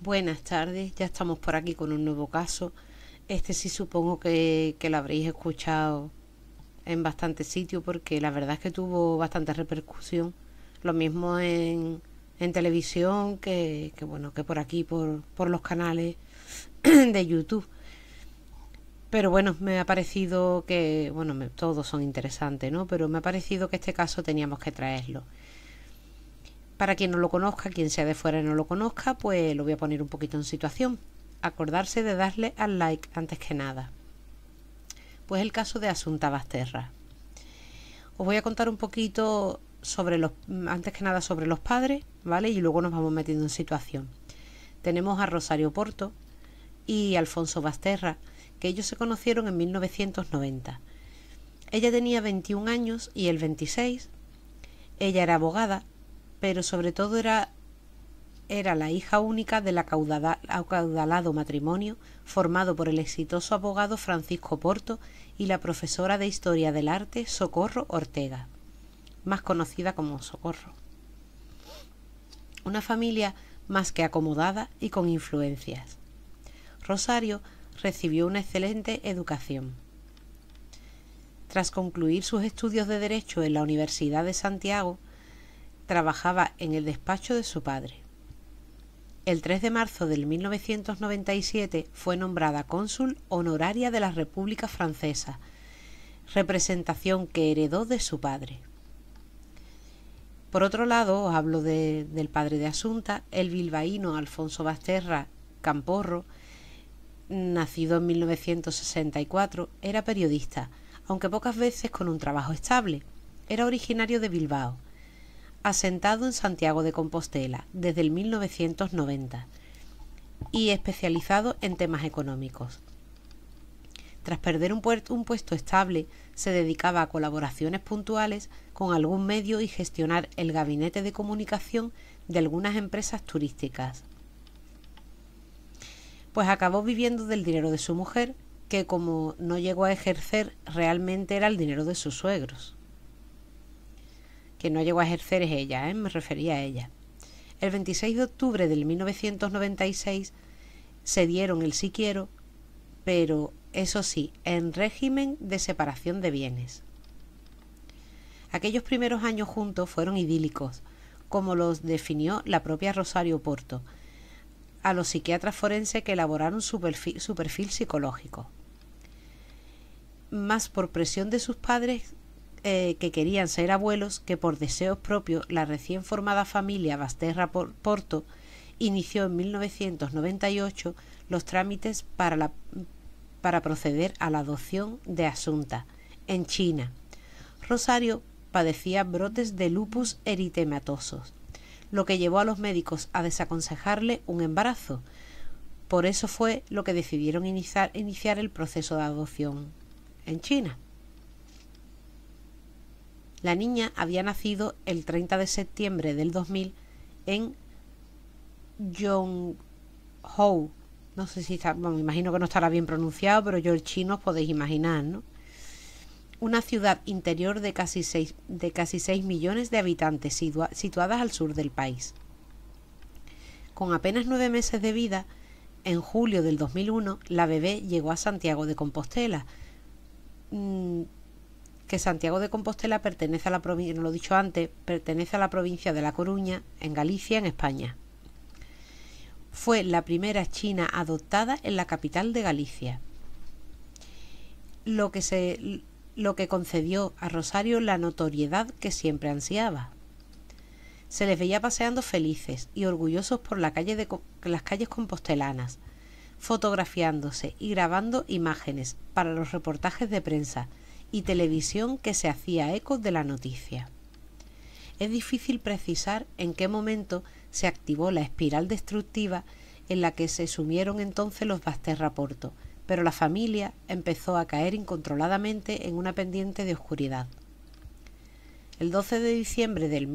Buenas tardes, ya estamos por aquí con un nuevo caso. Este sí supongo que lo habréis escuchado en bastantes sitios porque la verdad es que tuvo bastante repercusión. Lo mismo en televisión bueno, que por aquí, por los canales de YouTube. Pero bueno, me ha parecido que, bueno, todos son interesantes, ¿no? Pero me ha parecido que este caso teníamos que traerlo. Para quien no lo conozca, quien sea de fuera y no lo conozca, pues lo voy a poner un poquito en situación. Acordarse de darle al like antes que nada. Pues el caso de Asunta Basterra. Os voy a contar un poquito antes que nada sobre los padres, ¿vale? Y luego nos vamos metiendo en situación. Tenemos a Rosario Porto y Alfonso Basterra, que ellos se conocieron en 1990. Ella tenía 21 años y él 26. Ella era abogada, pero sobre todo era la hija única del acaudalado matrimonio formado por el exitoso abogado Francisco Porto y la profesora de Historia del Arte Socorro Ortega, más conocida como Socorro. Una familia más que acomodada y con influencias. Rosario recibió una excelente educación. Tras concluir sus estudios de Derecho en la Universidad de Santiago, trabajaba en el despacho de su padre. El 3 de marzo de 1997 fue nombrada cónsul honoraria de la República Francesa, representación que heredó de su padre. Por otro lado, os hablo del padre de Asunta, el bilbaíno Alfonso Basterra Camporro, nacido en 1964, era periodista, aunque pocas veces con un trabajo estable. Era originario de Bilbao, asentado en Santiago de Compostela desde el 1990 y especializado en temas económicos. Tras perder un puesto estable, se dedicaba a colaboraciones puntuales con algún medio y gestionar el gabinete de comunicación de algunas empresas turísticas. Pues acabó viviendo del dinero de su mujer, que como no llegó a ejercer, realmente era el dinero de sus suegros. Que no llegó a ejercer es ella, me refería a ella. El 26 de octubre del 1996 se dieron el sí quiero, pero eso sí, en régimen de separación de bienes. Aquellos primeros años juntos fueron idílicos, como los definió la propia Rosario Porto, a los psiquiatras forenses que elaboraron su perfil psicológico. Más por presión de sus padres que querían ser abuelos que por deseos propios, la recién formada familia Basterra Porto inició en 1998 los trámites para proceder a la adopción de Asunta, en China. Rosario padecía brotes de lupus eritematosos, lo que llevó a los médicos a desaconsejarle un embarazo. Por eso fue lo que decidieron iniciar el proceso de adopción en China. La niña había nacido el 30 de septiembre del 2000 en Yonghou. No sé si está, bueno, me imagino que no estará bien pronunciado, pero yo el chino os podéis imaginar, ¿no? Una ciudad interior de casi 6 millones de habitantes situadas al sur del país. Con apenas 9 meses de vida, en julio del 2001, la bebé llegó a Santiago de Compostela, que Santiago de Compostela pertenece a la provincia, no lo he dicho antes, pertenece a la provincia de La Coruña, en Galicia, en España. Fue la primera china adoptada en la capital de Galicia, lo que concedió a Rosario la notoriedad que siempre ansiaba. Se les veía paseando felices y orgullosos por las calles compostelanas, fotografiándose y grabando imágenes para los reportajes de prensa y televisión que se hacía eco de la noticia. Es difícil precisar en qué momento se activó la espiral destructiva en la que se sumieron entonces los Basterra Porto, pero la familia empezó a caer incontroladamente en una pendiente de oscuridad. El 12 de diciembre del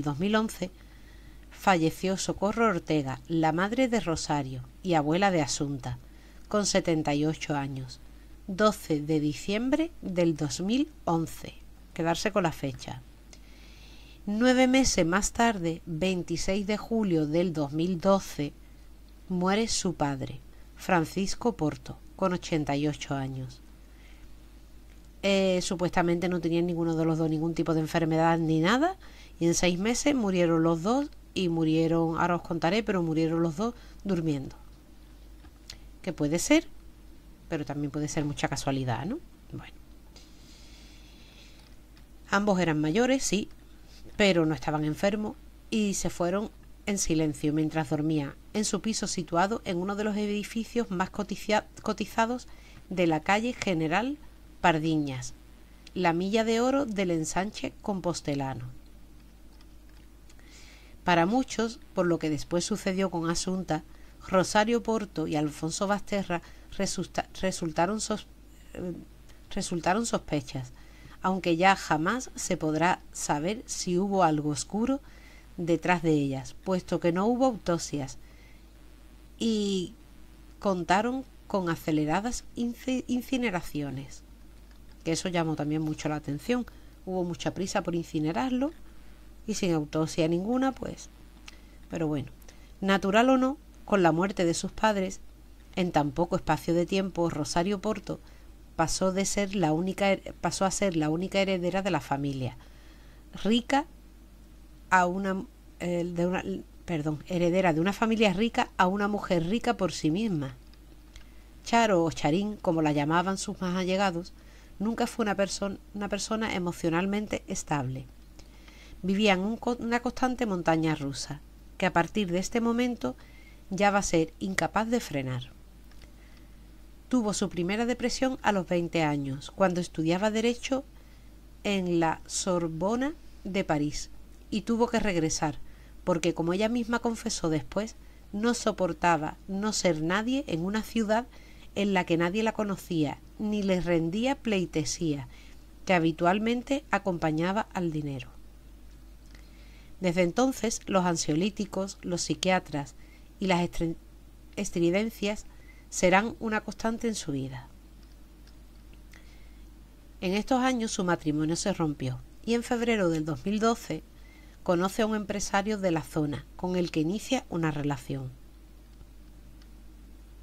2011 falleció Socorro Ortega, la madre de Rosario y abuela de Asunta, con 78 años. 12 de diciembre del 2011. Quedarse con la fecha. 9 meses más tarde, 26 de julio del 2012, muere su padre, Francisco Porto, con 88 años. Supuestamente no tenían ninguno de los dos ningún tipo de enfermedad ni nada, y en 6 meses murieron los dos, y murieron, ahora os contaré, pero murieron los dos durmiendo. Que puede ser, pero también puede ser mucha casualidad, ¿no? Bueno. Ambos eran mayores, sí, pero no estaban enfermos y se fueron en silencio mientras dormían en su piso situado en uno de los edificios más cotizados de la calle General Pardiñas, la milla de oro del ensanche compostelano. Para muchos, por lo que después sucedió con Asunta, Rosario Porto y Alfonso Basterra resultaron sospechas, aunque ya jamás se podrá saber si hubo algo oscuro detrás de ellas, puesto que no hubo autopsias y contaron con aceleradas incineraciones, que eso llamó también mucho la atención. Hubo mucha prisa por incinerarlo y sin autopsia ninguna, pues. Pero bueno, natural o no, con la muerte de sus padres, en tan poco espacio de tiempo, Rosario Porto pasó a ser la única heredera de la familia, heredera de una familia rica a una mujer rica por sí misma. Charo o Charín, como la llamaban sus más allegados, nunca fue una persona emocionalmente estable. Vivía en una constante montaña rusa, que a partir de este momento ya va a ser incapaz de frenar. Tuvo su primera depresión a los 20 años, cuando estudiaba Derecho en la Sorbona de París, y tuvo que regresar, porque, como ella misma confesó después, no soportaba no ser nadie en una ciudad en la que nadie la conocía, ni le rendía pleitesía, que habitualmente acompañaba al dinero. Desde entonces, los ansiolíticos, los psiquiatras y las estridencias serán una constante en su vida. En estos años su matrimonio se rompió y en febrero del 2012 conoce a un empresario de la zona con el que inicia una relación.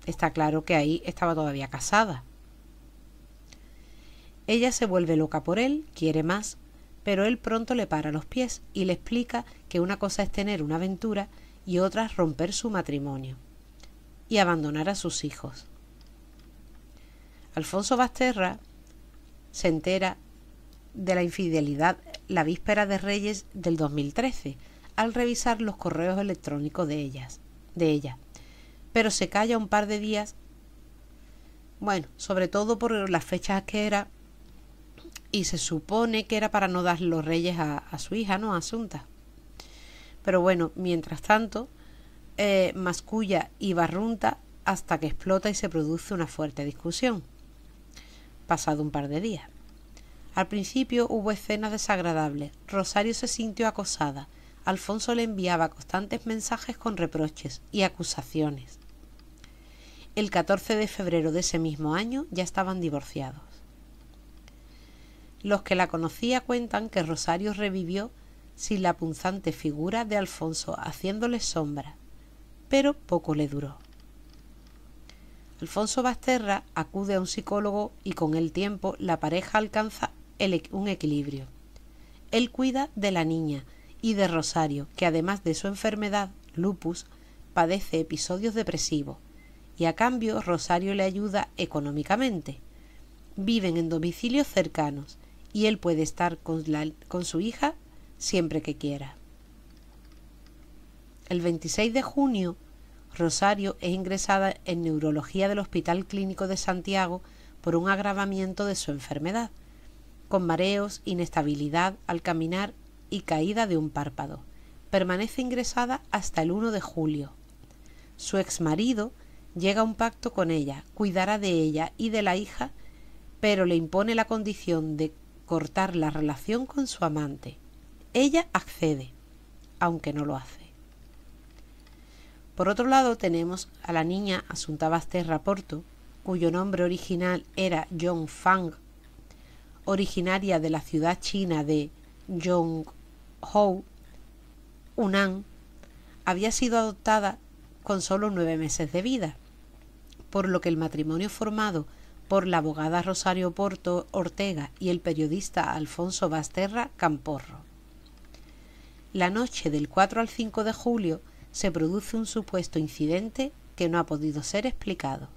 Está claro que ahí estaba todavía casada. Ella se vuelve loca por él, quiere más, pero él pronto le para los pies y le explica que una cosa es tener una aventura y otra es romper su matrimonio y abandonar a sus hijos. Alfonso Basterra se entera de la infidelidad la víspera de Reyes del 2013 al revisar los correos electrónicos de ella, pero se calla un par de días, bueno, sobre todo por las fechas que era, y se supone que era para no dar los Reyes a su hija, ¿no? A Asunta. Pero bueno, mientras tanto, masculla y barrunta hasta que explota y se produce una fuerte discusión, pasado un par de días. Al principio hubo escenas desagradables. Rosario se sintió acosada. Alfonso le enviaba constantes mensajes con reproches y acusaciones. El 14 de febrero de ese mismo año ya estaban divorciados. Los que la conocían cuentan que Rosario revivió sin la punzante figura de Alfonso, haciéndole sombra, pero poco le duró. Alfonso Basterra acude a un psicólogo y con el tiempo la pareja alcanza un equilibrio. Él cuida de la niña y de Rosario, que además de su enfermedad, lupus, padece episodios depresivos, y a cambio Rosario le ayuda económicamente. Viven en domicilios cercanos y él puede estar con su hija siempre que quiera. El 26 de junio, Rosario es ingresada en neurología del Hospital Clínico de Santiago por un agravamiento de su enfermedad, con mareos, inestabilidad al caminar y caída de un párpado. Permanece ingresada hasta el 1 de julio. Su exmarido llega a un pacto con ella, cuidará de ella y de la hija, pero le impone la condición de cortar la relación con su amante. Ella accede, aunque no lo hace. Por otro lado tenemos a la niña Asunta Basterra Porto, cuyo nombre original era Yong Fang, originaria de la ciudad china de Yongzhou, Howe, Hunan, había sido adoptada con solo 9 meses de vida, por lo que el matrimonio formado por la abogada Rosario Porto Ortega y el periodista Alfonso Basterra Camporro. La noche del 4 al 5 de julio se produce un supuesto incidente que no ha podido ser explicado.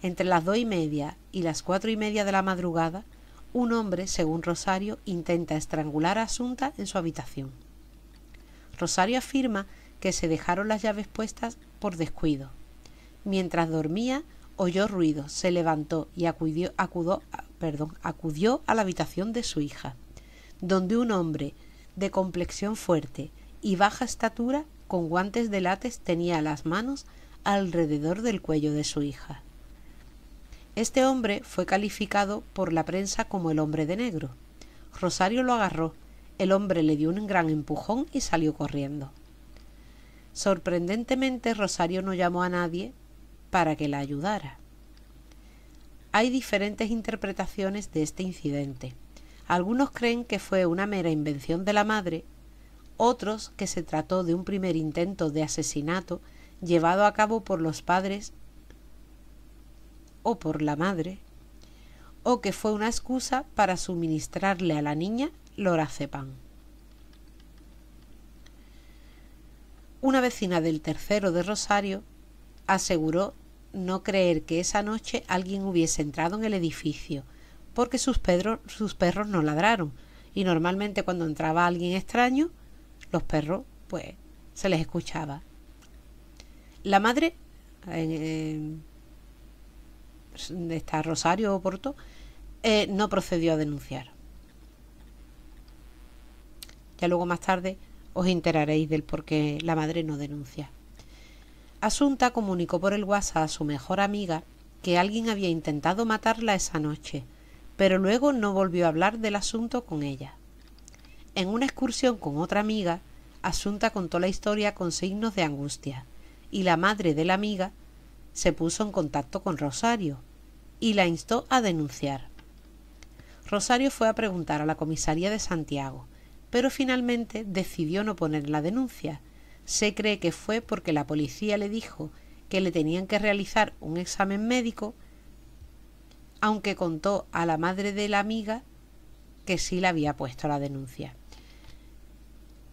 Entre las 2:30 y las 4:30 de la madrugada, un hombre, según Rosario, intenta estrangular a Asunta en su habitación. Rosario afirma que se dejaron las llaves puestas por descuido. Mientras dormía, oyó ruido, se levantó y acudió a la habitación de su hija, donde un hombre de complexión fuerte y baja estatura, con guantes de látex, tenía las manos alrededor del cuello de su hija. Este hombre fue calificado por la prensa como el hombre de negro. Rosario lo agarró, el hombre le dio un gran empujón y salió corriendo. Sorprendentemente, Rosario no llamó a nadie para que la ayudara. Hay diferentes interpretaciones de este incidente. Algunos creen que fue una mera invención de la madre, otros que se trató de un primer intento de asesinato llevado a cabo por los padres o por la madre, o que fue una excusa para suministrarle a la niña lorazepam. Una vecina del tercero de Rosario aseguró no creer que esa noche alguien hubiese entrado en el edificio, porque sus perros no ladraron, y normalmente cuando entraba alguien extraño, los perros, pues, se les escuchaba. La madre, esta Rosario Porto, no procedió a denunciar. Ya luego más tarde os enteraréis del por qué la madre no denuncia. Asunta comunicó por el WhatsApp a su mejor amiga que alguien había intentado matarla esa noche, pero luego no volvió a hablar del asunto con ella. En una excursión con otra amiga, Asunta contó la historia con signos de angustia, y la madre de la amiga se puso en contacto con Rosario y la instó a denunciar. Rosario fue a preguntar a la comisaría de Santiago, pero finalmente decidió no poner la denuncia. Se cree que fue porque la policía le dijo que le tenían que realizar un examen médico, aunque contó a la madre de la amiga que sí le había puesto la denuncia.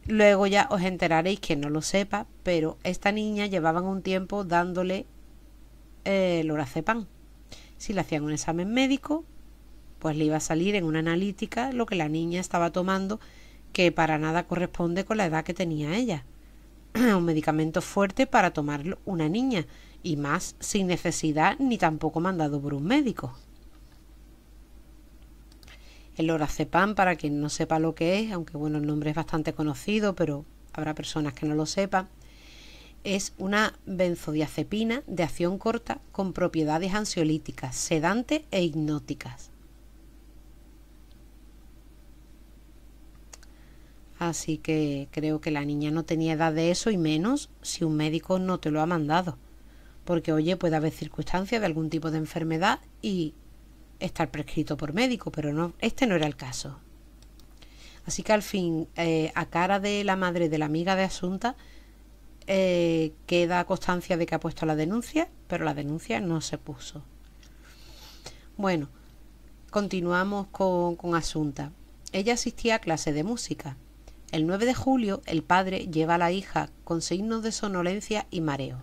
Luego ya os enteraréis, quien no lo sepa, pero esta niña llevaban un tiempo dándole lorazepam. Si le hacían un examen médico, pues le iba a salir en una analítica lo que la niña estaba tomando, que para nada corresponde con la edad que tenía ella. Un medicamento fuerte para tomarlo una niña, y más sin necesidad ni tampoco mandado por un médico. El lorazepam, para quien no sepa lo que es, aunque bueno, el nombre es bastante conocido, pero habrá personas que no lo sepan, es una benzodiazepina de acción corta con propiedades ansiolíticas, sedantes e hipnóticas. Así que creo que la niña no tenía edad de eso, y menos si un médico no te lo ha mandado. Porque, oye, puede haber circunstancias de algún tipo de enfermedad y estar prescrito por médico, pero no, este no era el caso. Así que al fin, a cara de la madre de la amiga de Asunta, queda constancia de que ha puesto la denuncia, pero la denuncia no se puso. Bueno, continuamos con Asunta. Ella asistía a clase de música. El 9 de julio, el padre lleva a la hija con signos de somnolencia y mareo.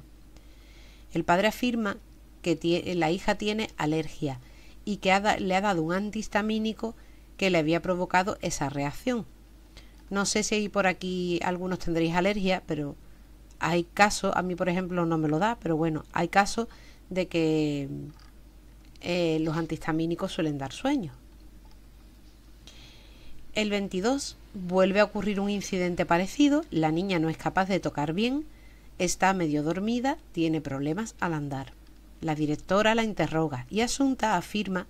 El padre afirma que la hija tiene alergia y que le ha dado un antihistamínico que le había provocado esa reacción. No sé si por aquí algunos tendréis alergia, pero hay casos, a mí por ejemplo no me lo da, pero bueno, hay casos de que los antihistamínicos suelen dar sueño. El 22 vuelve a ocurrir un incidente parecido. La niña no es capaz de tocar bien, está medio dormida, tiene problemas al andar. La directora la interroga y Asunta afirma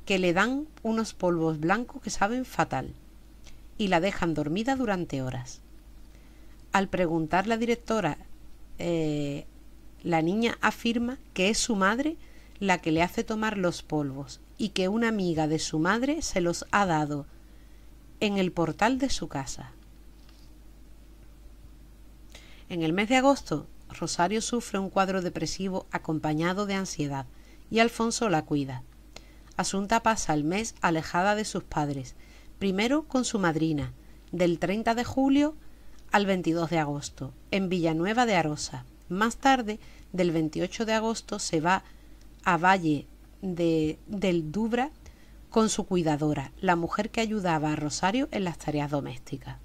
que le dan unos polvos blancos que saben fatal y la dejan dormida durante horas. Al preguntar la directora, la niña afirma que es su madre la que le hace tomar los polvos y que una amiga de su madre se los ha dado en el portal de su casa. En el mes de agosto, Rosario sufre un cuadro depresivo acompañado de ansiedad y Alfonso la cuida. Asunta pasa el mes alejada de sus padres, primero con su madrina, del 30 de julio al 22 de agosto, en Villanueva de Arosa. Más tarde, del 28 de agosto, se va a Valle del Dubra con su cuidadora, la mujer que ayudaba a Rosario en las tareas domésticas.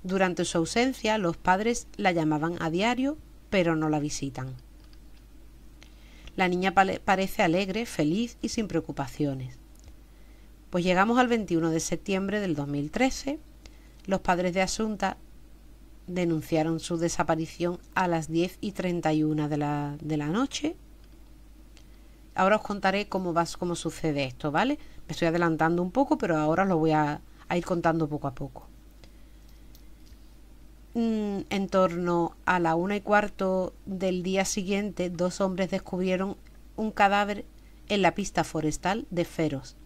Durante su ausencia, los padres la llamaban a diario, pero no la visitan. La niña parece alegre, feliz y sin preocupaciones. Pues llegamos al 21 de septiembre del 2013. Los padres de Asunta denunciaron su desaparición a las 10:31 de la noche. Ahora os contaré cómo sucede esto, ¿vale? Me estoy adelantando un poco, pero ahora os lo voy a ir contando poco a poco. En torno a la 1:15 del día siguiente, 2 hombres descubrieron un cadáver en la pista forestal de Feros,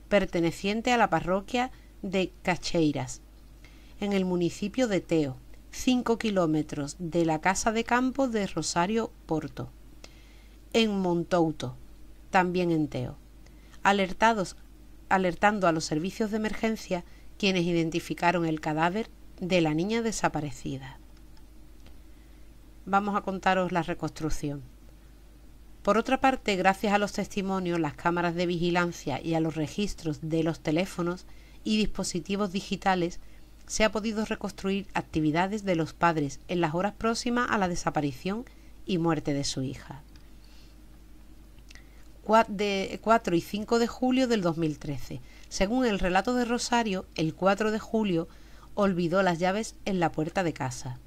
perteneciente a la parroquia de Cacheiras, en el municipio de Teo, 5 kilómetros de la casa de campo de Rosario Porto, en Montouto, también en Teo, alertando a los servicios de emergencia, quienes identificaron el cadáver de la niña desaparecida. Vamos a contaros la reconstrucción. Por otra parte, gracias a los testimonios, las cámaras de vigilancia y a los registros de los teléfonos y dispositivos digitales, se ha podido reconstruir actividades de los padres en las horas próximas a la desaparición y muerte de su hija. 4 y 5 de julio del 2013. Según el relato de Rosario, el 4 de julio olvidó las llaves en la puerta de casa,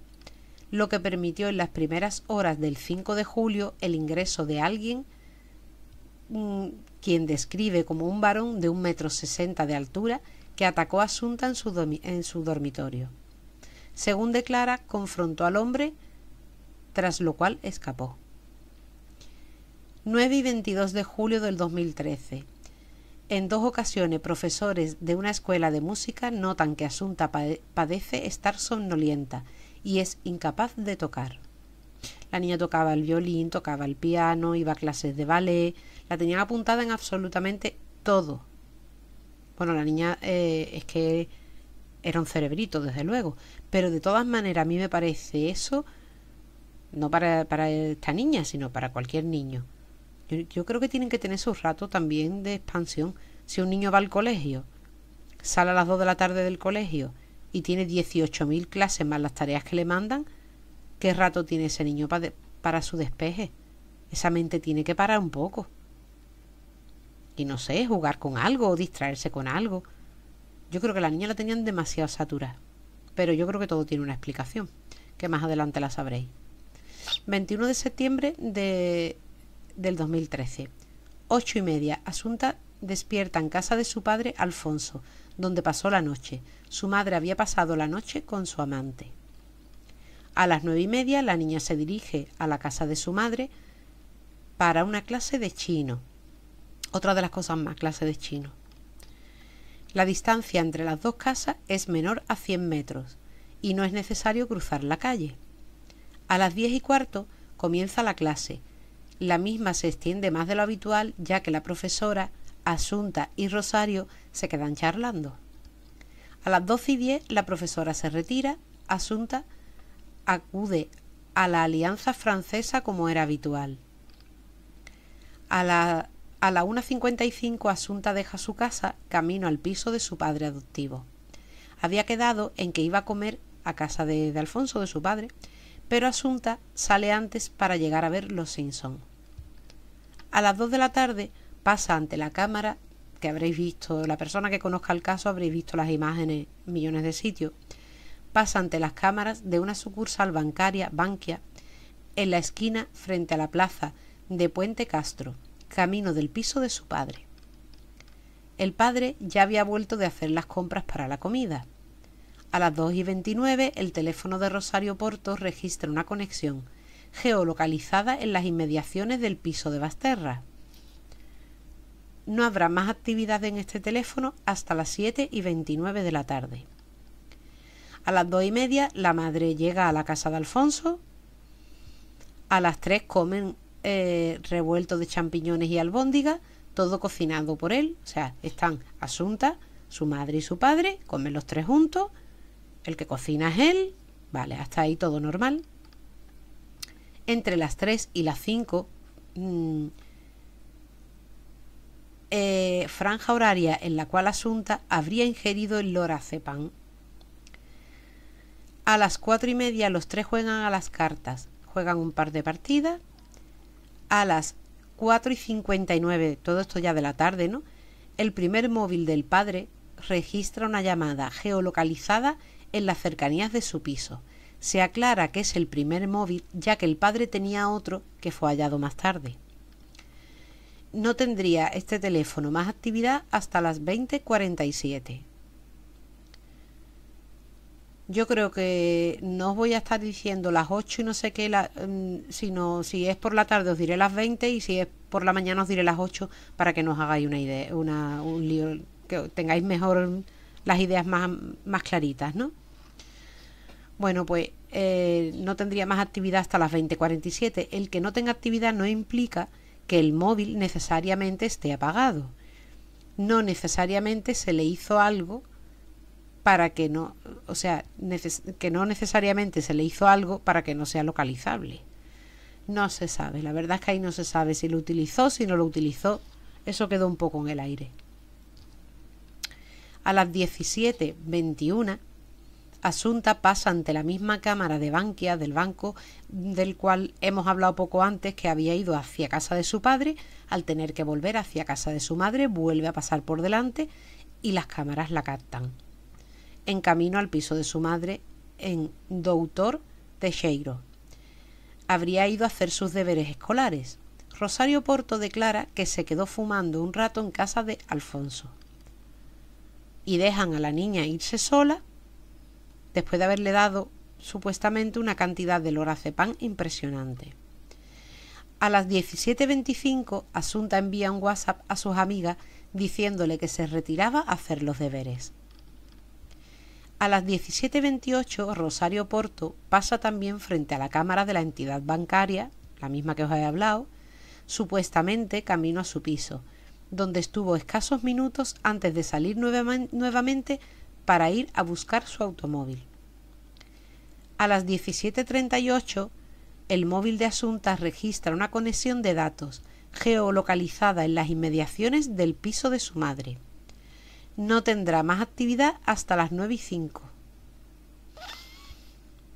lo que permitió en las primeras horas del 5 de julio el ingreso de alguien quien describe como un varón de 1,60 m de altura que atacó a Asunta en su dormitorio. Según declara, confrontó al hombre, tras lo cual escapó. 9 y 22 de julio del 2013. En 2 ocasiones, profesores de una escuela de música notan que Asunta padece estar somnolienta y es incapaz de tocar. La niña tocaba el violín, tocaba el piano, iba a clases de ballet, la tenían apuntada en absolutamente todo. Bueno, la niña es que era un cerebrito, desde luego, pero de todas maneras a mí me parece eso, no para esta niña, sino para cualquier niño. Yo creo que tienen que tener su rato también de expansión. Si un niño va al colegio, sale a las 2 de la tarde del colegio y tiene 18.000 clases más las tareas que le mandan, ¿qué rato tiene ese niño para su despeje? Esa mente tiene que parar un poco. Y no sé, jugar con algo o distraerse con algo. Yo creo que la niña la tenían demasiado saturada. Pero yo creo que todo tiene una explicación, que más adelante la sabréis. 21 de septiembre del 2013. 8:30. Asunta despierta en casa de su padre Alfonso, donde pasó la noche. Su madre había pasado la noche con su amante. A las 9:30 la niña se dirige a la casa de su madre para una clase de chino. Otra de las cosas más, clase de chino. La distancia entre las dos casas es menor a 100 metros y no es necesario cruzar la calle. A las 10:15 comienza la clase. La misma se extiende más de lo habitual, ya que la profesora, Asunta y Rosario se quedan charlando. A las 12:10 la profesora se retira. Asunta acude a la Alianza Francesa como era habitual. A la 1:55 Asunta deja su casa camino al piso de su padre adoptivo. Había quedado en que iba a comer a casa de Alfonso, de su padre, pero Asunta sale antes para llegar a ver Los Simpson. A las 2 de la tarde pasa ante la cámara, que habréis visto, la persona que conozca el caso habréis visto las imágenes en millones de sitios, pasa ante las cámaras de una sucursal bancaria, Bankia, en la esquina frente a la plaza de Puente Castro, camino del piso de su padre. El padre ya había vuelto de hacer las compras para la comida. A las 2:29 el teléfono de Rosario Porto registra una conexión geolocalizada en las inmediaciones del piso de Basterra. No habrá más actividad en este teléfono hasta las 7:29 de la tarde. A las 2:30 la madre llega a la casa de Alfonso. A las 3 comen revuelto de champiñones y albóndigas, todo cocinado por él. O sea, están Asunta, su madre y su padre, comen los tres juntos. El que cocina es él. Vale, hasta ahí todo normal. Entre las 3 y las 5, franja horaria en la cual Asunta habría ingerido el lorazepam. A las 4:30 los tres juegan a las cartas, juegan un par de partidas. A las 4:59, todo esto ya de la tarde, ¿no? El primer móvil del padre registra una llamada geolocalizada en las cercanías de su piso. Se aclara que es el primer móvil, ya que el padre tenía otro que fue hallado más tarde. No tendría este teléfono más actividad hasta las 20:47. Yo creo que no os voy a estar diciendo las 8 y no sé qué, sino si es por la tarde os diré las 20 y si es por la mañana os diré las 8 para que no os hagáis una idea, un lío, que tengáis mejor las ideas más claritas, ¿no? Bueno, pues no tendría más actividad hasta las 20:47. El que no tenga actividad no implica que el móvil necesariamente esté apagado. No necesariamente se le hizo algo para que no, o sea, que no necesariamente se le hizo algo para que no sea localizable. No se sabe, la verdad es que ahí no se sabe si lo utilizó, si no lo utilizó, eso quedó un poco en el aire. A las 17:21, Asunta pasa ante la misma cámara de Bankia, del banco del cual hemos hablado poco antes, que había ido hacia casa de su padre. Al tener que volver hacia casa de su madre, vuelve a pasar por delante y las cámaras la captan. En camino al piso de su madre en Doutor Teixeiro. Habría ido a hacer sus deberes escolares. Rosario Porto declara que se quedó fumando un rato en casa de Alfonso. Y dejan a la niña irse sola después de haberle dado supuestamente una cantidad de lorazepam impresionante. A las 17:25 Asunta envía un WhatsApp a sus amigas diciéndole que se retiraba a hacer los deberes. A las 17:28 Rosario Porto pasa también frente a la cámara de la entidad bancaria, la misma que os he hablado, supuestamente camino a su piso, donde estuvo escasos minutos antes de salir nuevamente para ir a buscar su automóvil. A las 17:38 el móvil de Asunta registra una conexión de datos geolocalizada en las inmediaciones del piso de su madre. No tendrá más actividad hasta las 9:05.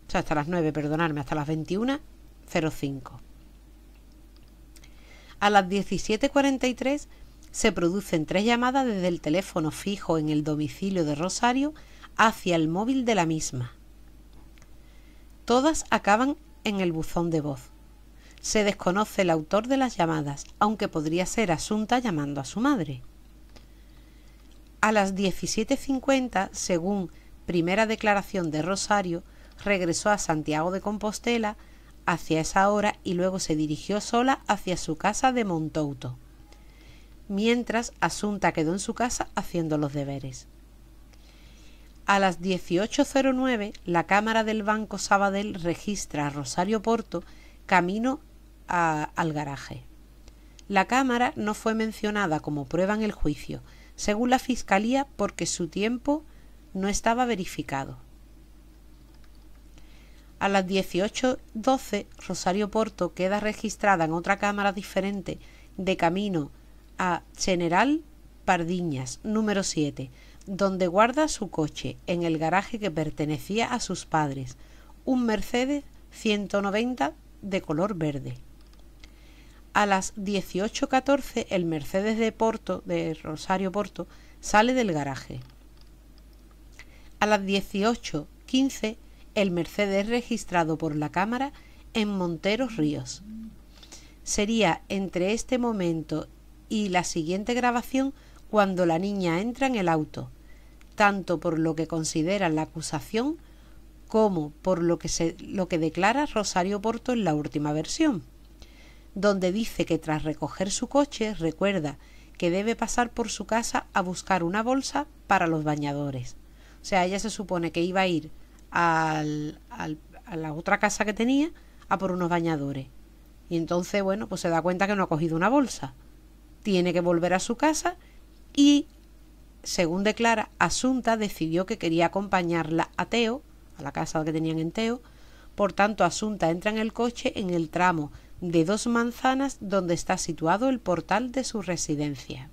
O sea, hasta las 9, perdonadme, hasta las 21:05. A las 17:43 se producen 3 llamadas desde el teléfono fijo en el domicilio de Rosario hacia el móvil de la misma. Todas acaban en el buzón de voz. Se desconoce el autor de las llamadas, aunque podría ser Asunta llamando a su madre. A las 17:50, según primera declaración de Rosario, regresó a Santiago de Compostela hacia esa hora y luego se dirigió sola hacia su casa de Montouto, mientras Asunta quedó en su casa haciendo los deberes. A las 18:09, la cámara del Banco Sabadell registra a Rosario Porto camino al garaje. La cámara no fue mencionada como prueba en el juicio, según la Fiscalía, porque su tiempo no estaba verificado. A las 18:12, Rosario Porto queda registrada en otra cámara diferente de camino a General Pardiñas, número 7, donde guarda su coche en el garaje que pertenecía a sus padres, un Mercedes 190 de color verde. A las 18:14 el Mercedes de Rosario Porto sale del garaje. A las 18:15 el Mercedes es registrado por la cámara en Monteros Ríos. Sería entre este momento y la siguiente grabación cuando la niña entra en el auto, tanto por lo que considera la acusación como por lo que declara Rosario Porto en la última versión, donde dice que tras recoger su coche recuerda que debe pasar por su casa a buscar una bolsa para los bañadores. O sea, ella se supone que iba a ir a la otra casa que tenía a por unos bañadores. Y entonces, bueno, pues se da cuenta que no ha cogido una bolsa. Tiene que volver a su casa y, según declara, Asunta decidió que quería acompañarla a Teo, a la casa que tenían en Teo. Por tanto, Asunta entra en el coche en el tramo de 2 manzanas donde está situado el portal de su residencia.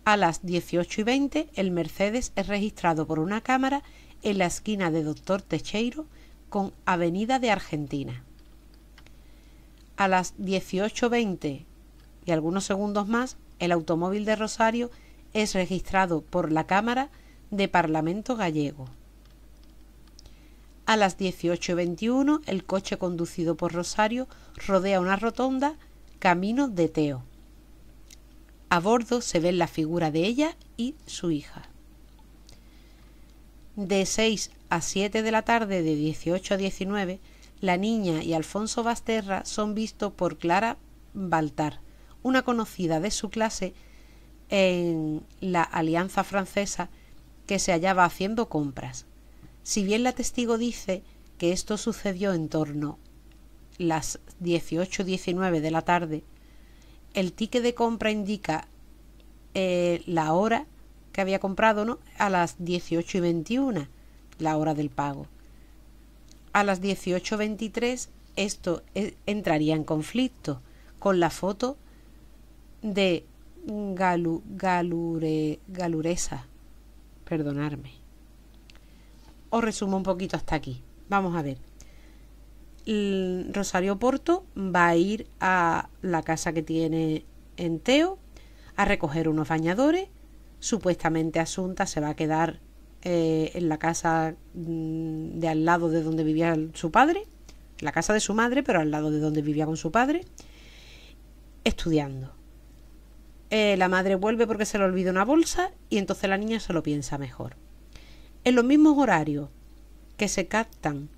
A las 18:20, el Mercedes es registrado por una cámara en la esquina de Doctor Teixeiro con Avenida de Argentina. A las 18:20 y algunos segundos más, el automóvil de Rosario es registrado por la Cámara de Parlamento Gallego. A las 18:21, el coche conducido por Rosario rodea una rotonda camino de Teo. A bordo se ve la figura de ella y su hija. De 6 a 7 de la tarde, de 18 a 19, la niña y Alfonso Basterra son vistos por Clara Baltar, una conocida de su clase en la Alianza Francesa que se hallaba haciendo compras. Si bien la testigo dice que esto sucedió en torno a las 18:19 de la tarde, el ticket de compra indica la hora que había comprado, ¿no?, a las 18:21, la hora del pago. A las 18:23 esto entraría en conflicto con la foto de Galuresa. Perdonadme. Os resumo un poquito hasta aquí. Vamos a ver. Rosario Porto va a ir a la casa que tiene en Teo a recoger unos bañadores. Supuestamente Asunta se va a quedar en la casa de al lado de donde vivía su padre, la casa de su madre, pero al lado de donde vivía con su padre, estudiando. La madre vuelve porque se le olvida una bolsa y entonces la niña se lo piensa mejor. En los mismos horarios que se captan,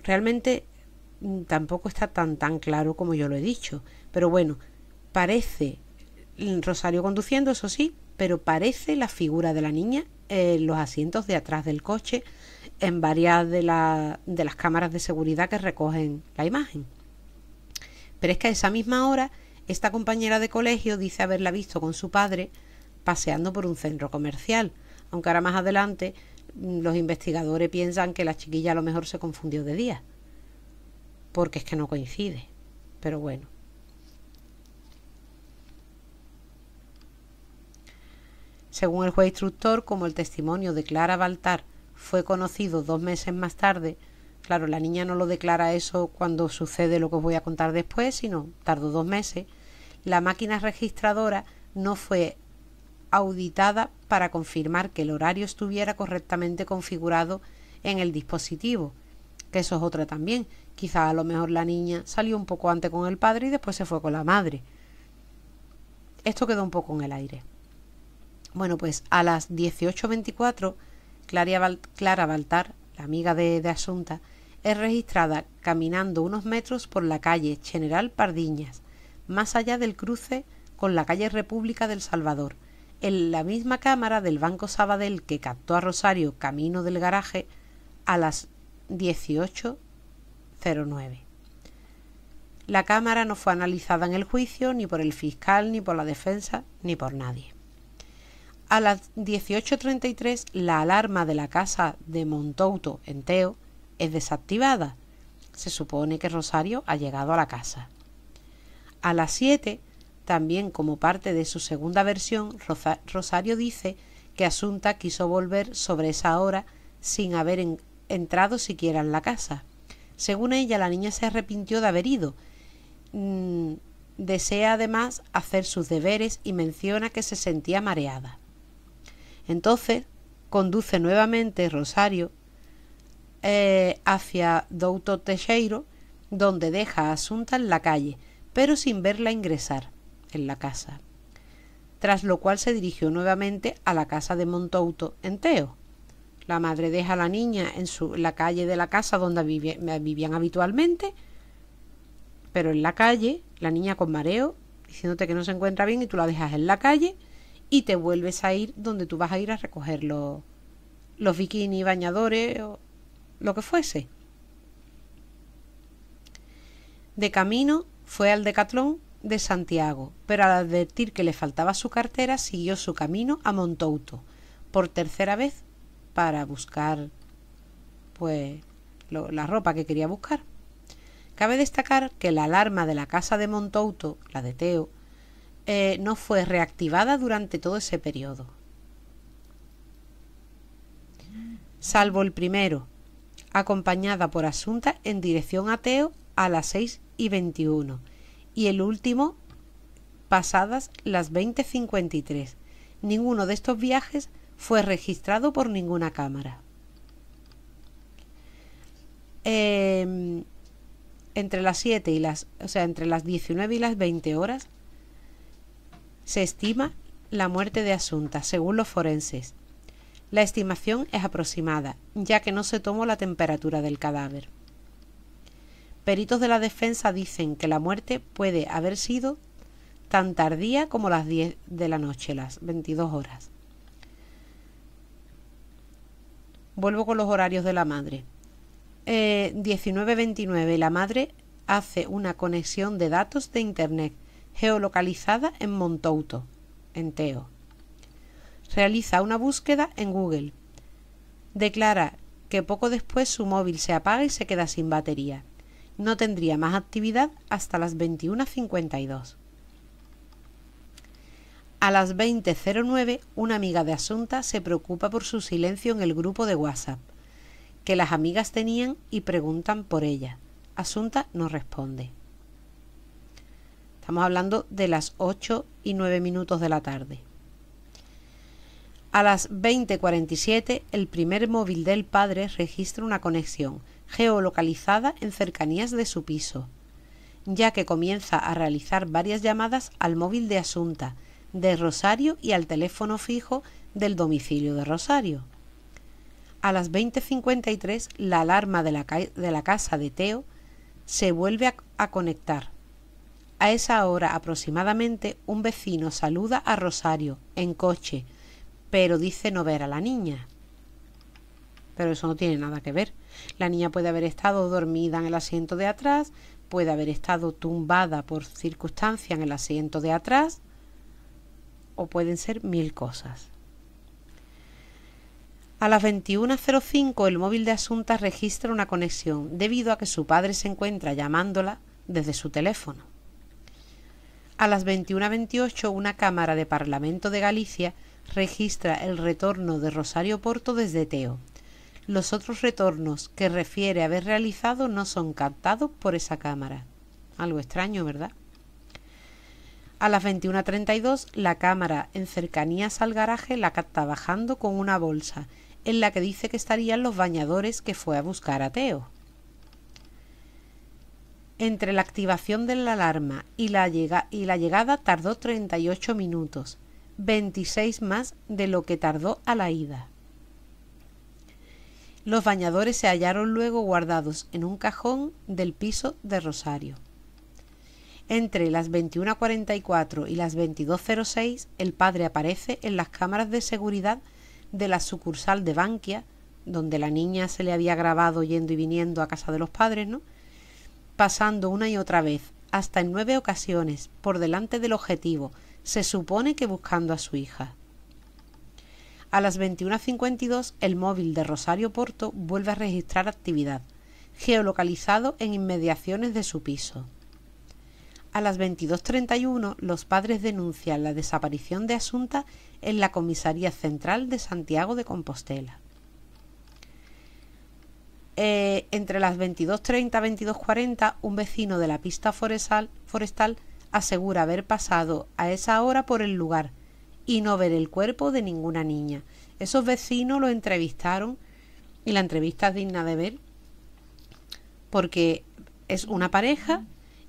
realmente tampoco está tan claro como yo lo he dicho, pero bueno, parece Rosario conduciendo, eso sí, pero parece la figura de la niña en los asientos de atrás del coche en varias de las cámaras de seguridad que recogen la imagen. Pero es que a esa misma hora esta compañera de colegio dice haberla visto con su padre paseando por un centro comercial, aunque ahora más adelante los investigadores piensan que la chiquilla a lo mejor se confundió de día, porque es que no coincide, pero bueno. Según el juez instructor, como el testimonio de Clara Baltar fue conocido 2 meses más tarde, claro, la niña no lo declara eso cuando sucede lo que os voy a contar después, sino tardó 2 meses, la máquina registradora no fue auditada para confirmar que el horario estuviera correctamente configurado en el dispositivo, que eso es otra también. Quizá a lo mejor la niña salió un poco antes con el padre y después se fue con la madre. Esto quedó un poco en el aire. Bueno, pues a las 18:24, Clara Baltar, la amiga de Asunta, es registrada caminando unos metros por la calle General Pardiñas, más allá del cruce con la calle República del Salvador, en la misma cámara del Banco Sabadell que captó a Rosario camino del garaje a las 18:09. La cámara no fue analizada en el juicio ni por el fiscal, ni por la defensa, ni por nadie. A las 18:33 la alarma de la casa de Montouto en Teo es desactivada. Se supone que Rosario ha llegado a la casa. A las 7, también como parte de su segunda versión, Rosario dice que Asunta quiso volver sobre esa hora sin haber entrado siquiera en la casa. Según ella, la niña se arrepintió de haber ido. Desea además hacer sus deberes y menciona que se sentía mareada. Entonces conduce nuevamente Rosario hacia Douto Teixeiro, donde deja a Asunta en la calle, pero sin verla ingresar en la casa, tras lo cual se dirigió nuevamente a la casa de Montouto en Teo. La madre deja a la niña en la calle de la casa donde vivían habitualmente, pero en la calle la niña con mareo diciéndote que no se encuentra bien y tú la dejas en la calle y te vuelves a ir donde tú vas a ir a recoger los bikinis, bañadores o lo que fuese. De camino fue al Decatlón de Santiago, pero al advertir que le faltaba su cartera siguió su camino a Montouto por tercera vez para buscar pues la ropa que quería buscar. Cabe destacar que la alarma de la casa de Montouto, la de Teo, no fue reactivada durante todo ese periodo, salvo el primero, acompañada por Asunta en dirección a Teo a las 6:21 y el último pasadas las 20:53. Ninguno de estos viajes fue registrado por ninguna cámara. Entre las 7 y entre las 19 y las 20 horas se estima la muerte de Asunta, según los forenses. La estimación es aproximada, ya que no se tomó la temperatura del cadáver. Peritos de la defensa dicen que la muerte puede haber sido tan tardía como las 10 de la noche, las 22 horas. Vuelvo con los horarios de la madre. 19:29 la madre hace una conexión de datos de internet geolocalizada en Montouto, en Teo. Realiza una búsqueda en Google. Declara que poco después su móvil se apaga y se queda sin batería. No tendría más actividad hasta las 21:52. A las 20:09 una amiga de Asunta se preocupa por su silencio en el grupo de WhatsApp que las amigas tenían y preguntan por ella. Asunta no responde. Estamos hablando de las 8:09 de la tarde. A las 20:47 el primer móvil del padre registra una conexión geolocalizada en cercanías de su piso, ya que comienza a realizar varias llamadas al móvil de Asunta, de Rosario y al teléfono fijo del domicilio de Rosario. A las 20:53 la alarma de la casa de Teo se vuelve a conectar. A esa hora aproximadamente un vecino saluda a Rosario en coche, pero dice no ver a la niña. Pero eso no tiene nada que ver. La niña puede haber estado dormida en el asiento de atrás, puede haber estado tumbada por circunstancia en el asiento de atrás, o pueden ser mil cosas. A las 21:05 el móvil de Asunta registra una conexión debido a que su padre se encuentra llamándola desde su teléfono. A las 21:28 una cámara de Parlamento de Galicia registra el retorno de Rosario Porto desde Teo. Los otros retornos que refiere haber realizado no son captados por esa cámara. Algo extraño, ¿verdad? A las 21:32 la cámara en cercanías al garaje la capta bajando con una bolsa en la que dice que estarían los bañadores que fue a buscar a Teo. Entre la activación de la alarma y la llegada tardó 38 minutos, 26 más de lo que tardó a la ida. Los bañadores se hallaron luego guardados en un cajón del piso de Rosario. Entre las 21:44 y las 22:06 el padre aparece en las cámaras de seguridad de la sucursal de Bankia, donde la niña se le había grabado yendo y viniendo a casa de los padres, ¿no? Pasando una y otra vez, hasta en 9 ocasiones, por delante del objetivo, se supone que buscando a su hija. A las 21:52 el móvil de Rosario Porto vuelve a registrar actividad, geolocalizado en inmediaciones de su piso. A las 22:31 los padres denuncian la desaparición de Asunta en la Comisaría Central de Santiago de Compostela. Entre las 22:30 y 22:40 un vecino de la pista forestal asegura haber pasado a esa hora por el lugar y no ver el cuerpo de ninguna niña. Esos vecinos lo entrevistaron y la entrevista es digna de ver porque es una pareja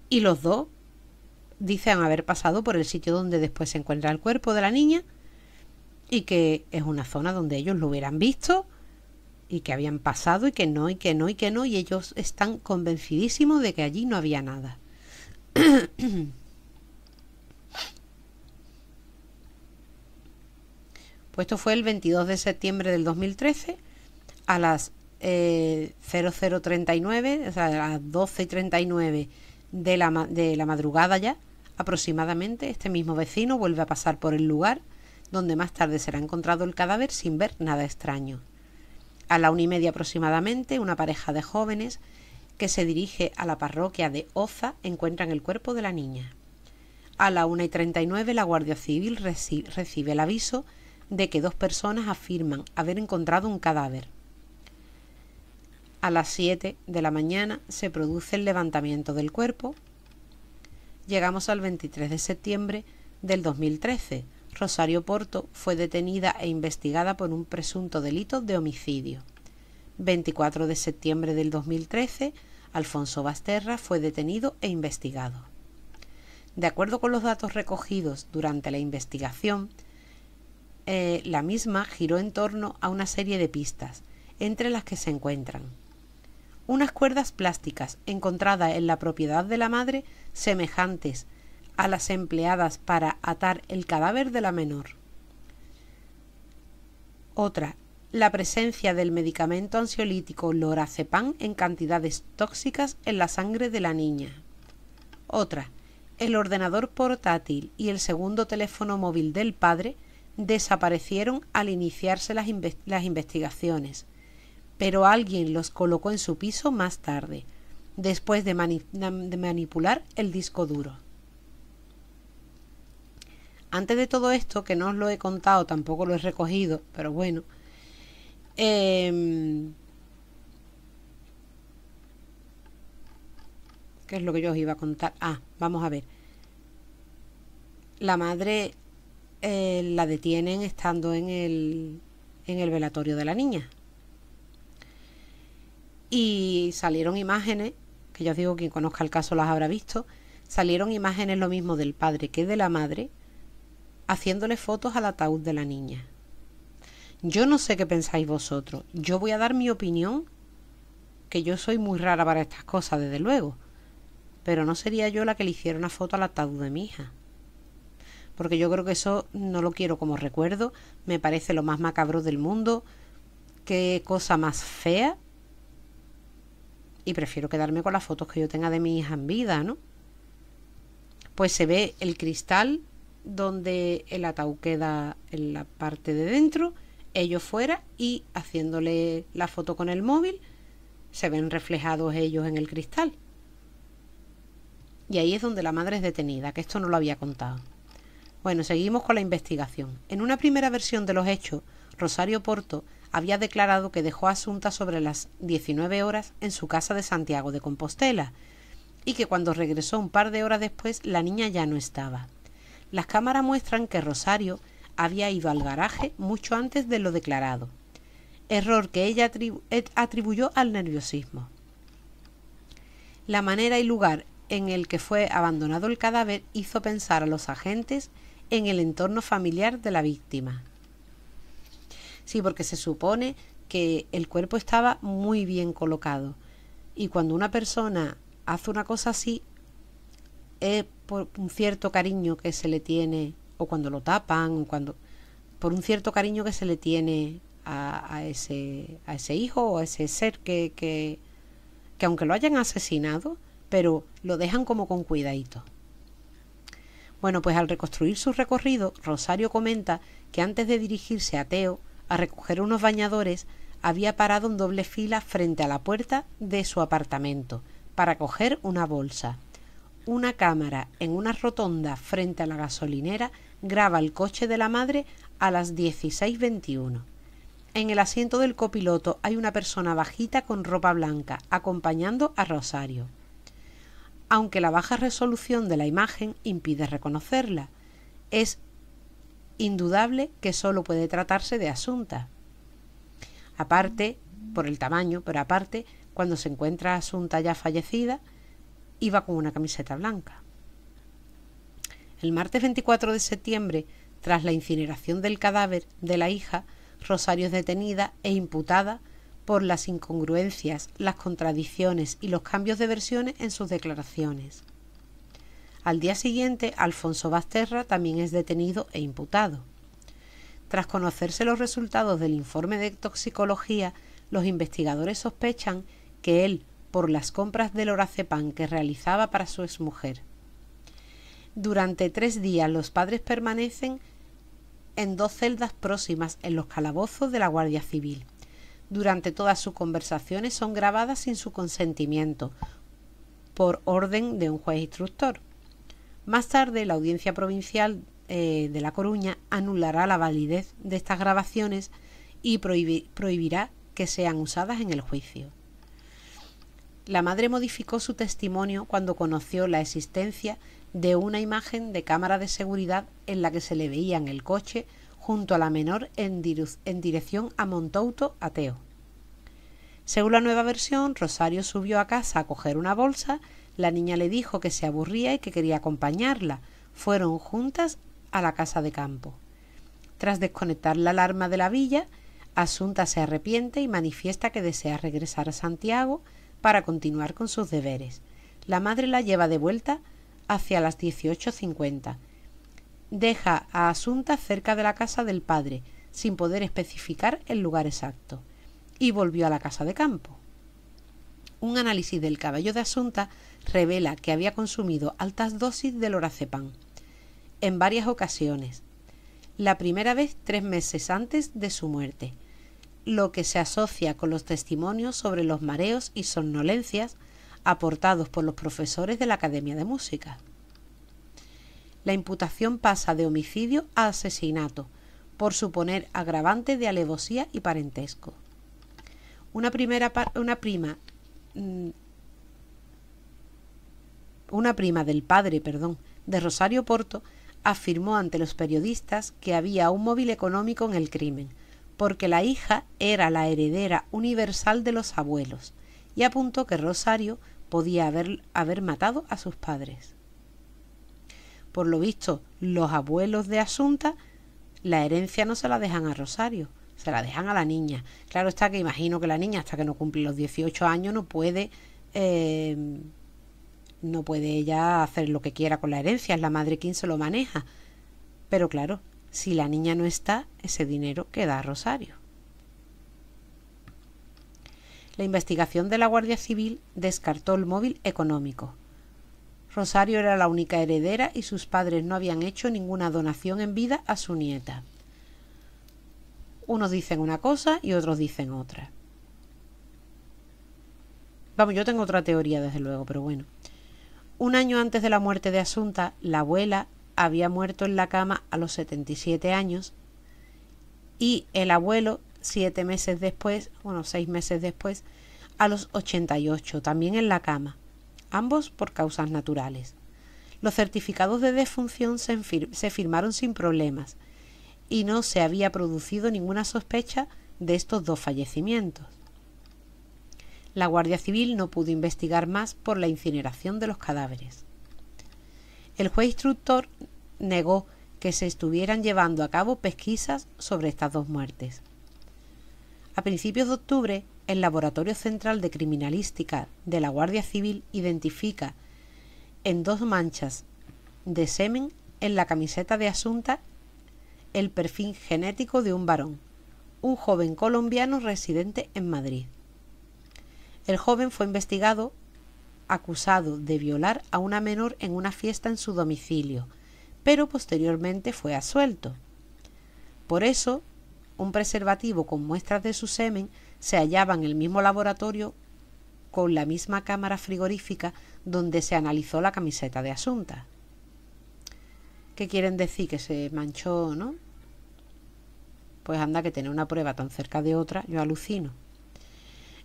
y los dos dicen haber pasado por el sitio donde después se encuentra el cuerpo de la niña y que es una zona donde ellos lo hubieran visto y que habían pasado y que no, y que no, y que no, y ellos están convencidísimos de que allí no había nada. Pues esto fue el 22 de septiembre del 2013 a las 00:39, o sea, a las 12:39 de la madrugada ya, aproximadamente. Este mismo vecino vuelve a pasar por el lugar donde más tarde será encontrado el cadáver sin ver nada extraño. A la 1:30 aproximadamente, una pareja de jóvenes que se dirige a la parroquia de Oza encuentran el cuerpo de la niña. A la 1:39 la Guardia Civil recibe el aviso de que 2 personas afirman haber encontrado un cadáver. A las 7 de la mañana se produce el levantamiento del cuerpo. Llegamos al 23 de septiembre del 2013. Rosario Porto fue detenida e investigada por un presunto delito de homicidio. 24 de septiembre del 2013, Alfonso Basterra fue detenido e investigado. De acuerdo con los datos recogidos durante la investigación, la misma giró en torno a una serie de pistas, entre las que se encuentran unas cuerdas plásticas encontradas en la propiedad de la madre semejantes a las empleadas para atar el cadáver de la menor. Otra, la presencia del medicamento ansiolítico lorazepam en cantidades tóxicas en la sangre de la niña. Otra, el ordenador portátil y el segundo teléfono móvil del padre desaparecieron al iniciarse las investigaciones, pero alguien los colocó en su piso más tarde, después de manipular el disco duro. Antes de todo esto, que no os lo he contado, tampoco lo he recogido, pero bueno, ¿qué es lo que yo os iba a contar? Vamos a ver. La madre la detienen estando en el velatorio de la niña. Y salieron imágenes, que ya os digo, quien conozca el caso las habrá visto, salieron imágenes lo mismo del padre que de la madre, haciéndole fotos al ataúd de la niña. Yo no sé qué pensáis vosotros. Yo voy a dar mi opinión, que yo soy muy rara para estas cosas, desde luego. Pero no sería yo la que le hiciera una foto al ataúd de mi hija. Porque yo creo que eso no lo quiero como recuerdo. Me parece lo más macabro del mundo. Qué cosa más fea. Y prefiero quedarme con las fotos que yo tenga de mi hija en vida, ¿no? Pues se ve el cristal donde el ataúd queda en la parte de dentro, ellos fuera, y haciéndole la foto con el móvil se ven reflejados ellos en el cristal. Y ahí es donde la madre es detenida, que esto no lo había contado. Bueno, seguimos con la investigación. En una primera versión de los hechos, Rosario Porto había declarado que dejó a Asunta sobre las 19 horas en su casa de Santiago de Compostela y que cuando regresó un par de horas después la niña ya no estaba. Las cámaras muestran que Rosario había ido al garaje mucho antes de lo declarado, error que ella atribuyó al nerviosismo. La manera y lugar en el que fue abandonado el cadáver hizo pensar a los agentes en el entorno familiar de la víctima. Sí, porque se supone que el cuerpo estaba muy bien colocado y cuando una persona hace una cosa así es por un cierto cariño que se le tiene, o cuando lo tapan, o por un cierto cariño que se le tiene a ese hijo o a ese ser que aunque lo hayan asesinado, pero lo dejan como con cuidadito. Bueno, pues al reconstruir su recorrido, Rosario comenta que antes de dirigirse a Teo a recoger unos bañadores, había parado en doble fila frente a la puerta de su apartamento para coger una bolsa. Una cámara en una rotonda frente a la gasolinera graba el coche de la madre a las 16:21. En el asiento del copiloto hay una persona bajita con ropa blanca acompañando a Rosario. Aunque la baja resolución de la imagen impide reconocerla, es indudable que solo puede tratarse de Asunta. Aparte, por el tamaño, pero aparte, cuando se encuentra Asunta ya fallecida, iba con una camiseta blanca. El martes 24 de septiembre, tras la incineración del cadáver de la hija, Rosario es detenida e imputada por las incongruencias, las contradicciones y los cambios de versiones en sus declaraciones. Al día siguiente, Alfonso Basterra también es detenido e imputado. Tras conocerse los resultados del informe de toxicología, los investigadores sospechan que él, por las compras del lorazepam que realizaba para su exmujer. Durante 3 días los padres permanecen en 2 celdas próximas en los calabozos de la Guardia Civil. Durante todas sus conversaciones son grabadas sin su consentimiento, por orden de un juez instructor. Más tarde, la Audiencia Provincial de La Coruña anulará la validez de estas grabaciones y prohibirá que sean usadas en el juicio. La madre modificó su testimonio cuando conoció la existencia de una imagen de cámara de seguridad en la que se le veía en el coche junto a la menor en dirección a Montouto, Ateo. Según la nueva versión, Rosario subió a casa a coger una bolsa, la niña le dijo que se aburría y que quería acompañarla. Fueron juntas a la casa de campo. Tras desconectar la alarma de la villa, Asunta se arrepiente y manifiesta que desea regresar a Santiago para continuar con sus deberes. La madre la lleva de vuelta hacia las 18:50. Deja a Asunta cerca de la casa del padre, sin poder especificar el lugar exacto, y volvió a la casa de campo. Un análisis del cabello de Asunta revela que había consumido altas dosis de lorazepam en varias ocasiones. La primera vez 3 meses antes de su muerte, lo que se asocia con los testimonios sobre los mareos y somnolencias aportados por los profesores de la Academia de Música. La imputación pasa de homicidio a asesinato, por suponer agravante de alevosía y parentesco. Una prima del padre, de Rosario Porto, afirmó ante los periodistas que había un móvil económico en el crimen, porque la hija era la heredera universal de los abuelos, y apuntó que Rosario podía haber matado a sus padres. Por lo visto, los abuelos de Asunta, la herencia no se la dejan a Rosario, se la dejan a la niña. Claro está que imagino que la niña, hasta que no cumple los 18 años, no puede ella hacer lo que quiera con la herencia, es la madre quien se lo maneja. Pero claro, si la niña no está, ese dinero queda a Rosario. La investigación de la Guardia Civil descartó el móvil económico. Rosario era la única heredera y sus padres no habían hecho ninguna donación en vida a su nieta. Unos dicen una cosa y otros dicen otra. Vamos, yo tengo otra teoría desde luego, pero bueno. Un año antes de la muerte de Asunta, la abuela había muerto en la cama a los 77 años y el abuelo 6 meses después, a los 88, también en la cama, ambos por causas naturales. Los certificados de defunción se firmaron sin problemas y no se había producido ninguna sospecha de estos 2 fallecimientos. La Guardia Civil no pudo investigar más por la incineración de los cadáveres. El juez instructor negó que se estuvieran llevando a cabo pesquisas sobre estas 2 muertes. A principios de octubre, el Laboratorio Central de Criminalística de la Guardia Civil identifica en 2 manchas de semen en la camiseta de Asunta el perfil genético de un varón, un joven colombiano residente en Madrid. El joven fue investigado, acusado de violar a una menor en una fiesta en su domicilio, pero posteriormente fue absuelto. Por eso, un preservativo con muestras de su semen se hallaba en el mismo laboratorio con la misma cámara frigorífica donde se analizó la camiseta de Asunta. ¿Qué quieren decir? Que se manchó, ¿no? Pues anda, que tener una prueba tan cerca de otra, yo alucino.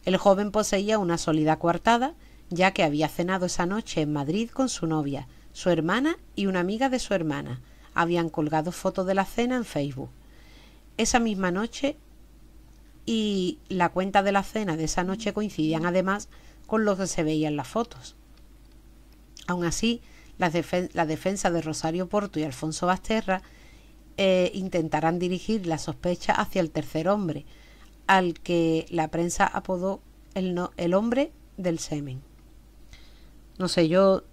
El joven poseía una sólida coartada, ya que había cenado esa noche en Madrid con su novia, su hermana y una amiga de su hermana. Habían colgado fotos de la cena en Facebook. Esa misma noche y la cuenta de la cena de esa noche coincidían además con lo que se veía en las fotos. Aun así, la defensa de Rosario Porto y Alfonso Basterra intentarán dirigir la sospecha hacia el tercer hombre, al que la prensa apodó el hombre del semen. No sé, yo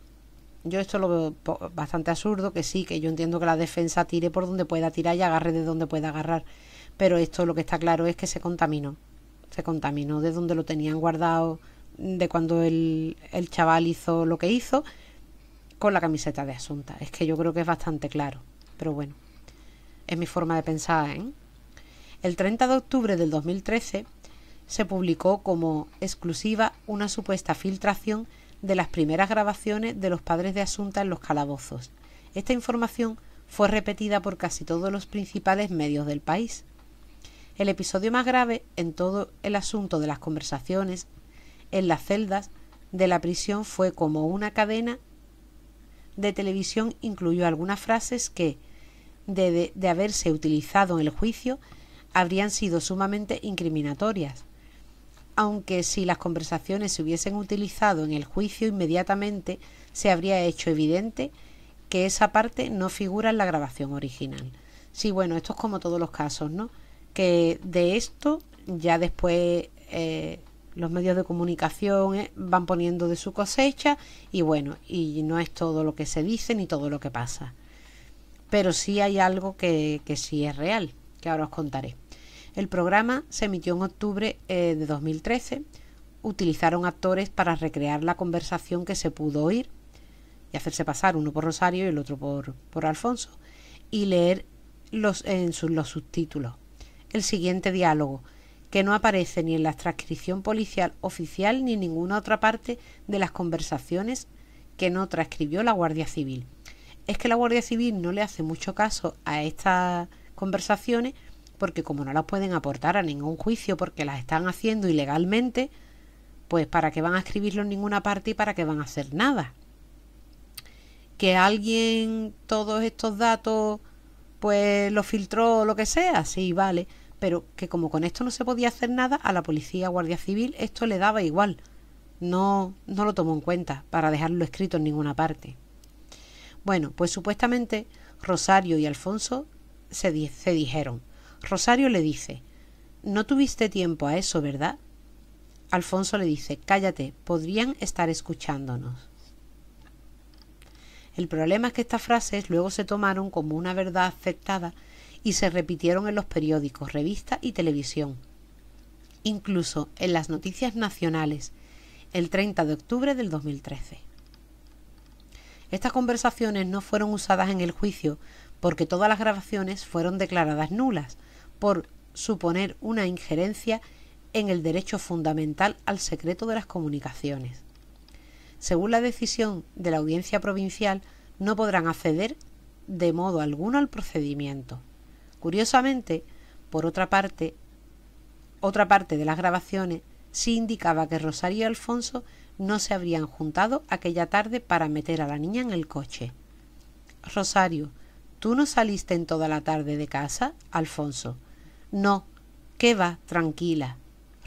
Yo esto lo veo bastante absurdo, que sí, que yo entiendo que la defensa tire por donde pueda tirar y agarre de donde pueda agarrar, pero esto lo que está claro es que se contaminó de donde lo tenían guardado, de cuando el chaval hizo lo que hizo con la camiseta de Asunta. Es que yo creo que es bastante claro, pero bueno, es mi forma de pensar, ¿eh? El 30 de octubre del 2013 se publicó como exclusiva una supuesta filtración de las primeras grabaciones de los padres de Asunta en los calabozos. Esta información fue repetida por casi todos los principales medios del país. El episodio más grave en todo el asunto de las conversaciones en las celdas de la prisión fue como una cadena de televisión incluyó algunas frases que, de haberse utilizado en el juicio, habrían sido sumamente incriminatorias. Aunque si las conversaciones se hubiesen utilizado en el juicio inmediatamente, se habría hecho evidente que esa parte no figura en la grabación original. Sí, bueno, esto es como todos los casos, ¿no? Que de esto ya después los medios de comunicación van poniendo de su cosecha y bueno, y no es todo lo que se dice ni todo lo que pasa. Pero sí hay algo que sí es real, que ahora os contaré. El programa se emitió en octubre de 2013. Utilizaron actores para recrear la conversación que se pudo oír y hacerse pasar uno por Rosario y el otro por Alfonso y leer los subtítulos. El siguiente diálogo, que no aparece ni en la transcripción policial oficial ni en ninguna otra parte de las conversaciones que no transcribió la Guardia Civil. Es que la Guardia Civil no le hace mucho caso a estas conversaciones porque como no las pueden aportar a ningún juicio porque las están haciendo ilegalmente, pues para qué van a escribirlo en ninguna parte y para qué van a hacer nada. Que alguien todos estos datos pues los filtró o lo que sea, sí, vale, pero que como con esto no se podía hacer nada, a la policía, Guardia Civil, esto le daba igual. No lo tomó en cuenta para dejarlo escrito en ninguna parte. Bueno, pues supuestamente Rosario y Alfonso se dijeron. Rosario le dice: «No tuviste tiempo a eso, ¿verdad?». Alfonso le dice: «Cállate, podrían estar escuchándonos». El problema es que estas frases luego se tomaron como una verdad aceptada y se repitieron en los periódicos, revistas y televisión. Incluso en las noticias nacionales, el 30 de octubre del 2013. Estas conversaciones no fueron usadas en el juicio porque todas las grabaciones fueron declaradas nulas por suponer una injerencia en el derecho fundamental al secreto de las comunicaciones. Según la decisión de la Audiencia Provincial, no podrán acceder de modo alguno al procedimiento. Curiosamente, por otra parte de las grabaciones sí indicaba que Rosario y Alfonso no se habrían juntado aquella tarde para meter a la niña en el coche. Rosario: «¿Tú no saliste en toda la tarde de casa?». Alfonso: «No, ¿qué va? Tranquila».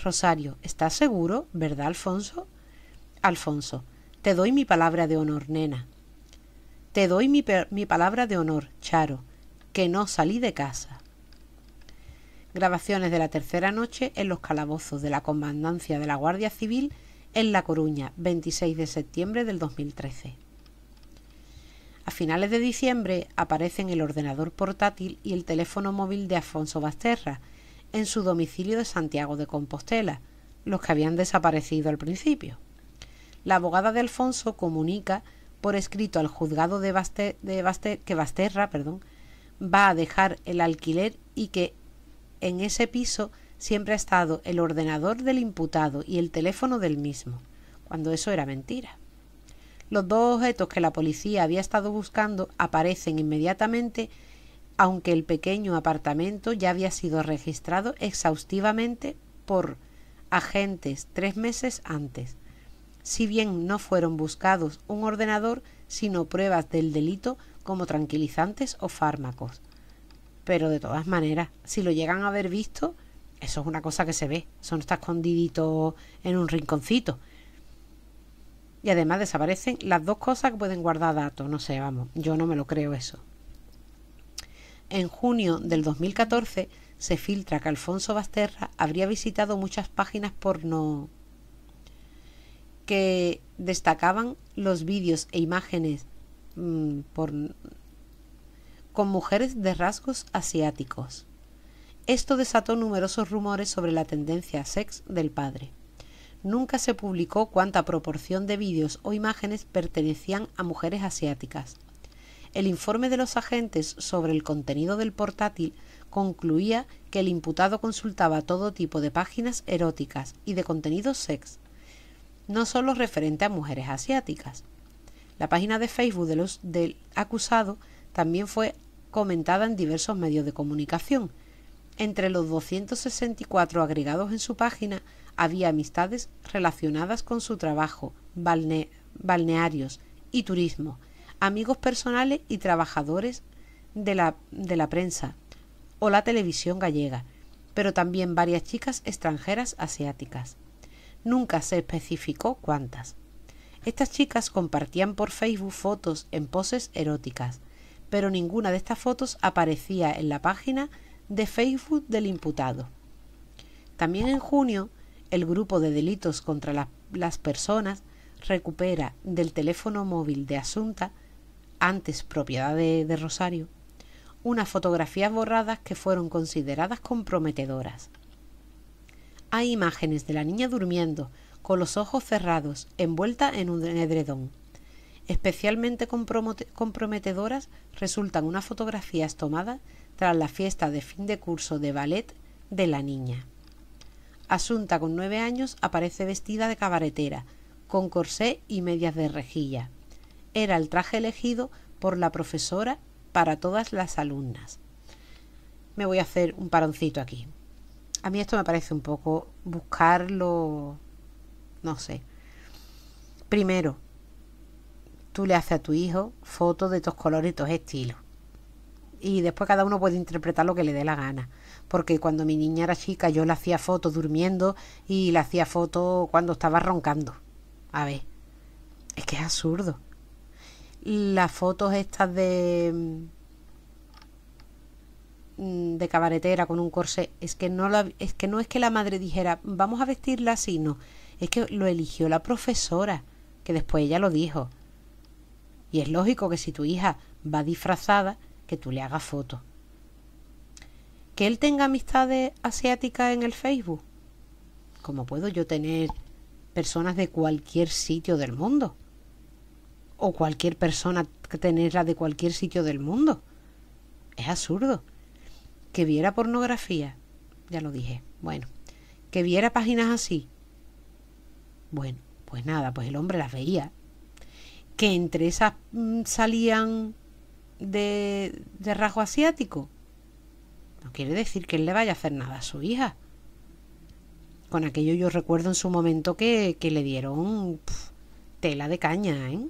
Rosario: «¿Estás seguro, verdad, Alfonso?». Alfonso: «Te doy mi palabra de honor, nena». «Te doy mi palabra de honor, Charo, que no salí de casa». Grabaciones de la tercera noche en los calabozos de la Comandancia de la Guardia Civil en La Coruña, 26 de septiembre del 2013. A finales de diciembre aparecen el ordenador portátil y el teléfono móvil de Alfonso Basterra en su domicilio de Santiago de Compostela, los que habían desaparecido al principio. La abogada de Alfonso comunica por escrito al juzgado que Basterra va a dejar el alquiler y que en ese piso siempre ha estado el ordenador del imputado y el teléfono del mismo, cuando eso era mentira. Los dos objetos que la policía había estado buscando aparecen inmediatamente, aunque el pequeño apartamento ya había sido registrado exhaustivamente por agentes 3 meses antes. Si bien no fueron buscados un ordenador, sino pruebas del delito como tranquilizantes o fármacos. Pero de todas maneras, si lo llegan a haber visto, eso es una cosa que se ve, eso no está escondidito en un rinconcito. Y además desaparecen las dos cosas que pueden guardar datos, no sé, vamos, yo no me lo creo eso. En junio del 2014 se filtra que Alfonso Basterra habría visitado muchas páginas porno que destacaban los vídeos e imágenes con mujeres de rasgos asiáticos. Esto desató numerosos rumores sobre la tendencia sex del padre. Nunca se publicó cuánta proporción de vídeos o imágenes pertenecían a mujeres asiáticas. El informe de los agentes sobre el contenido del portátil concluía que el imputado consultaba todo tipo de páginas eróticas y de contenido sex, no solo referente a mujeres asiáticas. La página de Facebook del acusado también fue comentada en diversos medios de comunicación. Entre los 264 agregados en su página había amistades relacionadas con su trabajo, balnearios y turismo, amigos personales y trabajadores de la prensa o la televisión gallega, pero también varias chicas extranjeras asiáticas. Nunca se especificó cuántas. Estas chicas compartían por Facebook fotos en poses eróticas, pero ninguna de estas fotos aparecía en la página de Facebook del imputado. También en junio, el grupo de delitos contra las personas recupera del teléfono móvil de Asunta, antes propiedad de Rosario, unas fotografías borradas que fueron consideradas comprometedoras. Hay imágenes de la niña durmiendo, con los ojos cerrados, envuelta en un edredón. Especialmente comprometedoras resultan unas fotografías tomadas tras la fiesta de fin de curso de ballet de la niña. Asunta, con 9 años, aparece vestida de cabaretera, con corsé y medias de rejilla. Era el traje elegido por la profesora para todas las alumnas. Me voy a hacer un paroncito aquí. A mí esto me parece un poco buscarlo, no sé. Primero, tú le haces a tu hijo fotos de tus colores y tus estilos. Y después cada uno puede interpretar lo que le dé la gana. Porque cuando mi niña era chica yo le hacía fotos durmiendo y le hacía fotos cuando estaba roncando. A ver, es que es absurdo. Las fotos estas de cabaretera con un corsé, es que no es que la madre dijera vamos a vestirla así, no. Es que lo eligió la profesora, que después ella lo dijo. Y es lógico que si tu hija va disfrazada, que tú le hagas fotos. Que él tenga amistades asiáticas en el Facebook. ¿Cómo puedo yo tener personas de cualquier sitio del mundo? O cualquier persona tenerla de cualquier sitio del mundo. Es absurdo. Que viera pornografía, ya lo dije. Bueno, que viera páginas así. Bueno, pues nada, pues el hombre las veía. Que entre esas salían de rasgo asiático, no quiere decir que él le vaya a hacer nada a su hija. Con aquello yo recuerdo en su momento que le dieron tela de caña, ¿eh?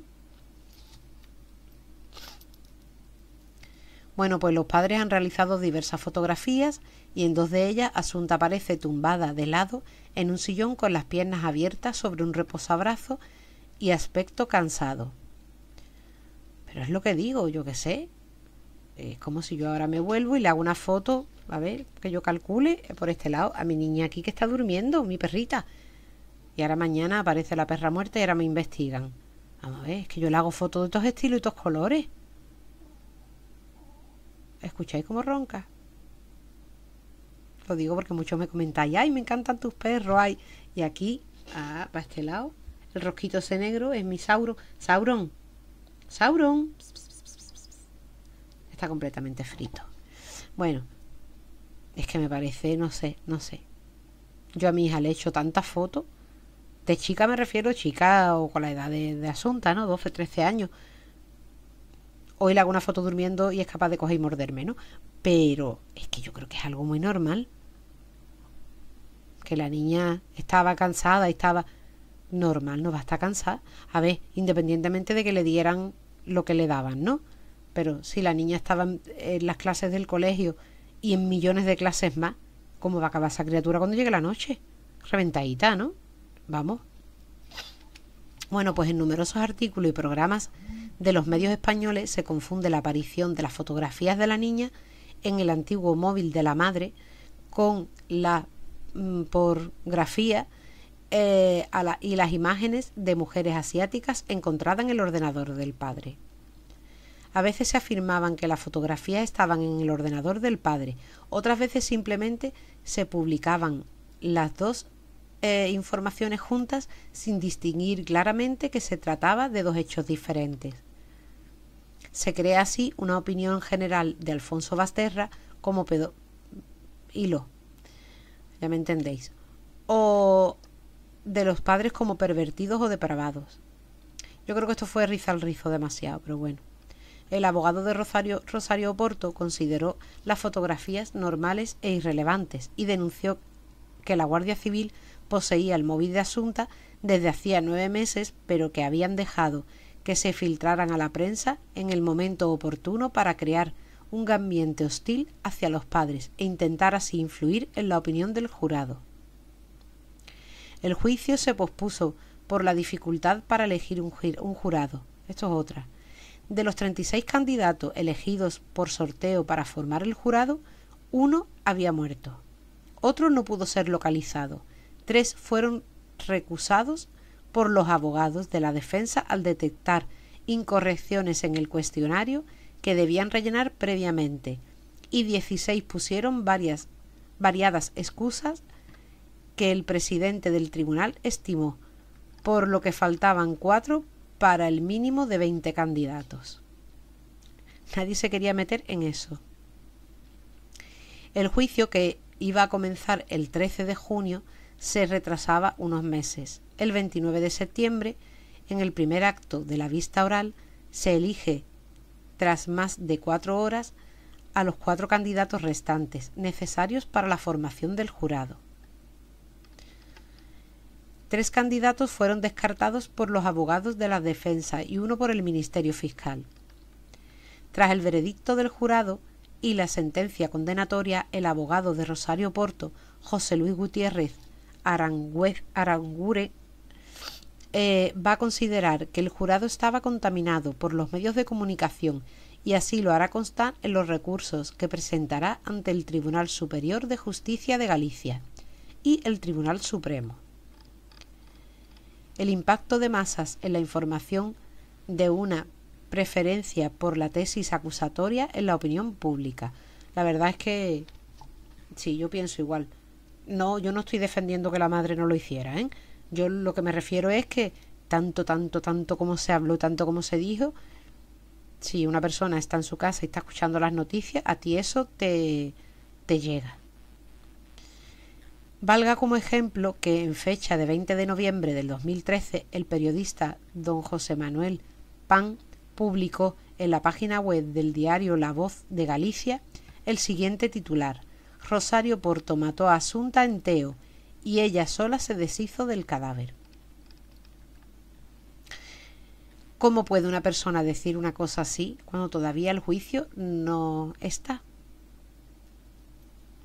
Bueno, pues los padres han realizado diversas fotografías y en 2 de ellas Asunta aparece tumbada de lado en un sillón con las piernas abiertas sobre un reposabrazo y aspecto cansado. Pero es lo que digo, yo qué sé. Es como si yo ahora me vuelvo y le hago una foto, a ver, que yo calcule por este lado, a mi niña aquí que está durmiendo, mi perrita. Y ahora mañana aparece la perra muerta y ahora me investigan. Vamos a ver, es que yo le hago fotos de estos estilos y estos colores. ¿Escucháis cómo ronca? Lo digo porque muchos me comentáis, ay, me encantan tus perros, ay. Y aquí, para este lado, el rosquito ese negro es mi Sauron. Sauron. Está completamente frito. Bueno, es que me parece, no sé. Yo a mi hija le he hecho tantas fotos. De chica me refiero, chica o con la edad de Asunta, ¿no? 12, 13 años. Hoy le hago una foto durmiendo y es capaz de coger y morderme, ¿no? Pero es que yo creo que es algo muy normal. Que la niña estaba cansada y estaba... Normal, no va a estar cansada. A ver, independientemente de que le dieran lo que le daban, ¿no? Pero si la niña estaba en las clases del colegio y en millones de clases más, ¿cómo va a acabar esa criatura cuando llegue la noche? Reventadita, ¿no? Vamos. Bueno, pues en numerosos artículos y programas de los medios españoles se confunde la aparición de las fotografías de la niña en el antiguo móvil de la madre con la pornografía y las imágenes de mujeres asiáticas encontradas en el ordenador del padre. A veces se afirmaban que las fotografías estaban en el ordenador del padre, otras veces simplemente se publicaban las dos informaciones juntas sin distinguir claramente que se trataba de dos hechos diferentes. Se crea así una opinión general de Alfonso Basterra como pedófilo, ya me entendéis, o de los padres como pervertidos o depravados. Yo creo que esto fue rizar el rizo demasiado, pero bueno. El abogado de Rosario Porto consideró las fotografías normales e irrelevantes y denunció que la Guardia Civil poseía el móvil de Asunta desde hacía 9 meses, pero que habían dejado que se filtraran a la prensa en el momento oportuno para crear un ambiente hostil hacia los padres e intentar así influir en la opinión del jurado. El juicio se pospuso por la dificultad para elegir un jurado. Esto es otra. De los 36 candidatos elegidos por sorteo para formar el jurado, uno había muerto. Otro no pudo ser localizado. 3 fueron recusados por los abogados de la defensa al detectar incorrecciones en el cuestionario que debían rellenar previamente, y 16 pusieron variadas excusas que el presidente del tribunal estimó, por lo que faltaban 4 para el mínimo de 20 candidatos. Nadie se quería meter en eso. El juicio, que iba a comenzar el 13 de junio, se retrasaba unos meses. El 29 de septiembre, en el primer acto de la vista oral, se elige, tras más de 4 horas, a los 4 candidatos restantes, necesarios para la formación del jurado. 3 candidatos fueron descartados por los abogados de la defensa y 1 por el Ministerio Fiscal. Tras el veredicto del jurado y la sentencia condenatoria, el abogado de Rosario Porto, José Luis Gutiérrez Arangure, va a considerar que el jurado estaba contaminado por los medios de comunicación y así lo hará constar en los recursos que presentará ante el Tribunal Superior de Justicia de Galicia y el Tribunal Supremo. El impacto de masas en la información de una preferencia por la tesis acusatoria en la opinión pública. La verdad es que sí, yo pienso igual. No, yo no estoy defendiendo que la madre no lo hiciera, ¿eh? Yo lo que me refiero es que tanto como se habló, tanto como se dijo, si una persona está en su casa y está escuchando las noticias, a ti eso te llega. Valga como ejemplo que en fecha de 20 de noviembre del 2013 el periodista don José Manuel Pan publicó en la página web del diario La Voz de Galicia el siguiente titular: Rosario Porto mató a Asunta en Teo y ella sola se deshizo del cadáver. ¿Cómo puede una persona decir una cosa así cuando todavía el juicio no está?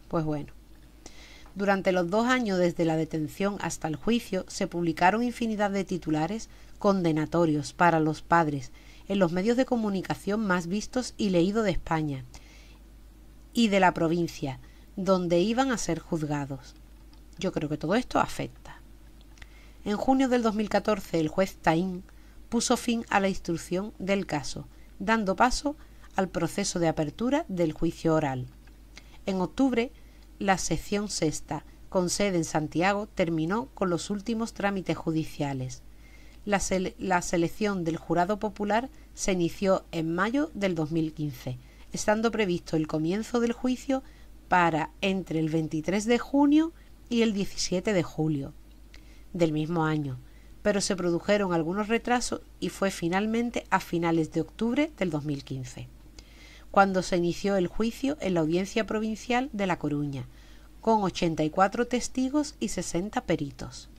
Pues bueno. Durante los 2 años desde la detención hasta el juicio se publicaron infinidad de titulares condenatorios para los padres en los medios de comunicación más vistos y leídos de España y de la provincia donde iban a ser juzgados. Yo creo que todo esto afecta. En junio del 2014 el juez Taín puso fin a la instrucción del caso, dando paso al proceso de apertura del juicio oral. En octubre, la sección sexta, con sede en Santiago, terminó con los últimos trámites judiciales. La selección del jurado popular se inició en mayo del 2015, estando previsto el comienzo del juicio para entre el 23 de junio y el 17 de julio del mismo año, pero se produjeron algunos retrasos y fue finalmente a finales de octubre del 2015. Cuando se inició el juicio en la Audiencia Provincial de La Coruña, con 84 testigos y 60 peritos.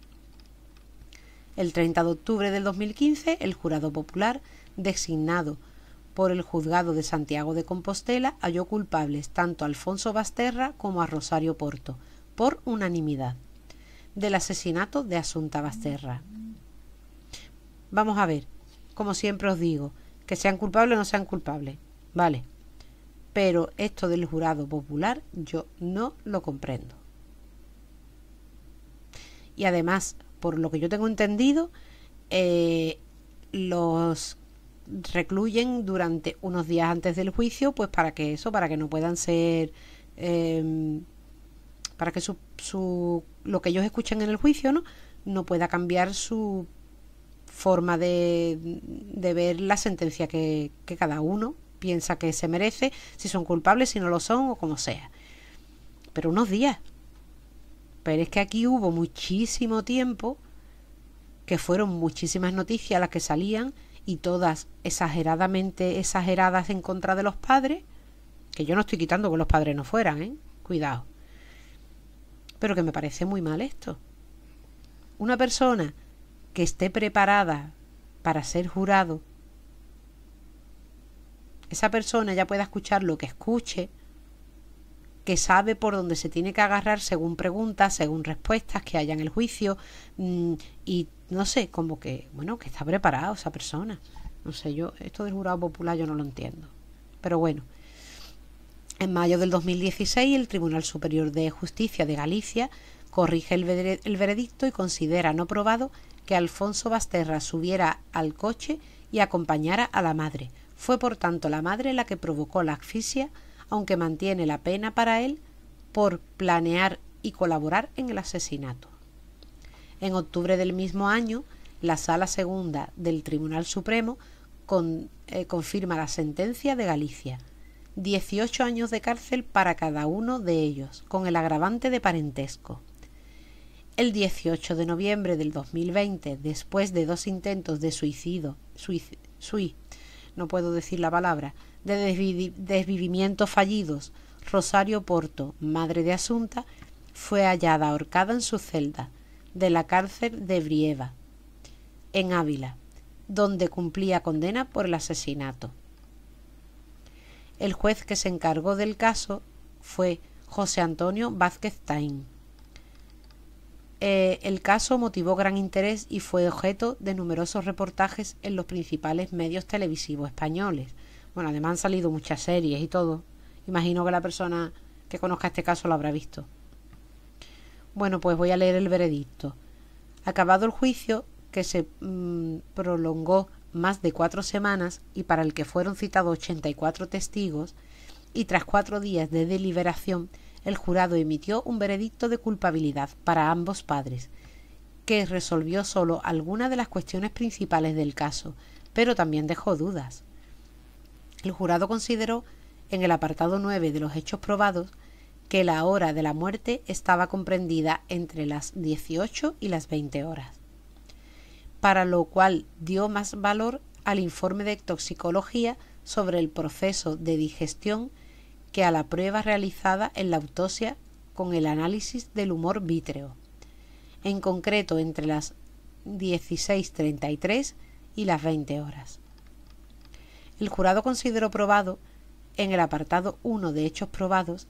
El 30 de octubre del 2015, el jurado popular, designado por el Juzgado de Santiago de Compostela, halló culpables tanto a Alfonso Basterra como a Rosario Porto, por unanimidad, del asesinato de Asunta Basterra. Vamos a ver, como siempre os digo, que sean culpables o no sean culpables, vale. Pero esto del jurado popular yo no lo comprendo. Y además, por lo que yo tengo entendido, los recluyen durante unos días antes del juicio, pues para que no puedan ser, para que lo que ellos escuchen en el juicio no pueda cambiar su forma de ver la sentencia que cada uno piensa que se merece, si son culpables, si no lo son o como sea. Pero unos días. Pero es que aquí hubo muchísimo tiempo, que fueron muchísimas noticias las que salían, y todas exageradamente exageradas en contra de los padres, que yo no estoy quitando que los padres no fueran, cuidado, pero que me parece muy mal esto. Una persona que esté preparada para ser jurado, esa persona ya pueda escuchar lo que escuche, que sabe por dónde se tiene que agarrar según preguntas, según respuestas que haya en el juicio, y no sé, como que, bueno, que está preparado esa persona. No sé, yo, esto del jurado popular yo no lo entiendo. Pero bueno, en mayo del 2016 el Tribunal Superior de Justicia de Galicia corrige el veredicto y considera no probado que Alfonso Basterra subiera al coche y acompañara a la madre. Fue por tanto la madre la que provocó la asfixia, aunque mantiene la pena para él por planear y colaborar en el asesinato. En octubre del mismo año, la Sala Segunda del Tribunal Supremo confirma la sentencia de Galicia: 18 años de cárcel para cada uno de ellos, con el agravante de parentesco. El 18 de noviembre del 2020, después de 2 intentos de desvivimiento fallidos, Rosario Porto, madre de Asunta, fue hallada ahorcada en su celda de la cárcel de Brieva, en Ávila, donde cumplía condena por el asesinato. El juez que se encargó del caso fue José Antonio Vázquez Taín. El caso motivó gran interés y fue objeto de numerosos reportajes en los principales medios televisivos españoles. Bueno, además han salido muchas series y todo. Imagino que la persona que conozca este caso lo habrá visto. Bueno, pues voy a leer el veredicto. Acabado el juicio, que se prolongó más de 4 semanas y para el que fueron citados 84 testigos, y tras 4 días de deliberación, el jurado emitió un veredicto de culpabilidad para ambos padres, que resolvió solo algunas de las cuestiones principales del caso, pero también dejó dudas. El jurado consideró, en el apartado 9 de los hechos probados, que la hora de la muerte estaba comprendida entre las 18 y las 20 horas, para lo cual dio más valor al informe de toxicología sobre el proceso de digestión que a la prueba realizada en la autopsia con el análisis del humor vítreo, en concreto entre las 16:33 y las 20 horas. El jurado consideró probado, en el apartado 1 de hechos probados,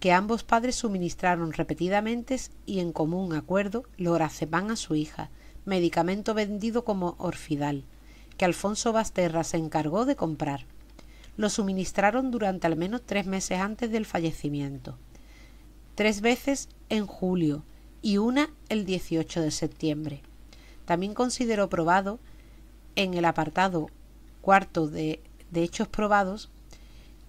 que ambos padres suministraron repetidamente y en común acuerdo lorazepam a su hija, medicamento vendido como Orfidal, que Alfonso Basterra se encargó de comprar. Lo suministraron durante al menos 3 meses antes del fallecimiento, 3 veces en julio y una el 18 de septiembre. También consideró probado, en el apartado 4 de hechos probados,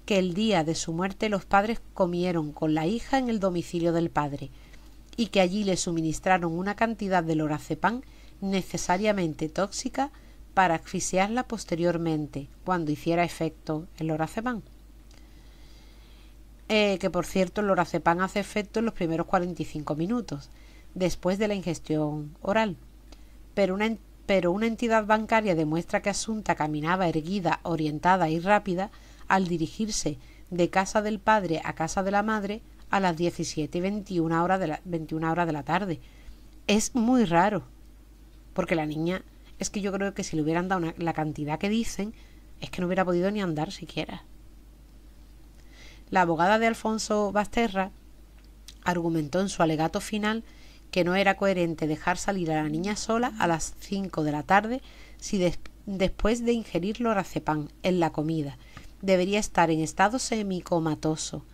que el día de su muerte los padres comieron con la hija en el domicilio del padre y que allí le suministraron una cantidad de lorazepam necesariamente tóxica para asfixiarla posteriormente cuando hiciera efecto el lorazepam. Que por cierto el lorazepam hace efecto en los primeros 45 minutos después de la ingestión oral, pero una entidad bancaria demuestra que Asunta caminaba erguida, orientada y rápida al dirigirse de casa del padre a casa de la madre a las 17:21 horas de la tarde. Es muy raro, porque la niña, es que yo creo que si le hubieran dado la cantidad que dicen, es que no hubiera podido ni andar siquiera. La abogada de Alfonso Basterra argumentó en su alegato final que no era coherente dejar salir a la niña sola a las 5 de la tarde si después de ingerir lorazepam en la comida debería estar en estado semicomatoso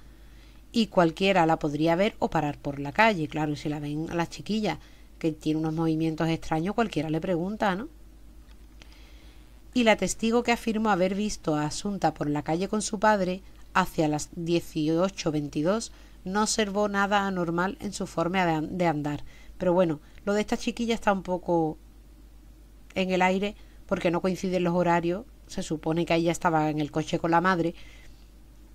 y cualquiera la podría ver o parar por la calle. Claro, y si la ven a las chiquillas que tiene unos movimientos extraños, cualquiera le pregunta, ¿no? Y la testigo que afirmó haber visto a Asunta por la calle con su padre hacia las 18:22 no observó nada anormal en su forma de andar. Pero bueno, lo de esta chiquilla está un poco en el aire porque no coinciden los horarios. Se supone que ella estaba en el coche con la madre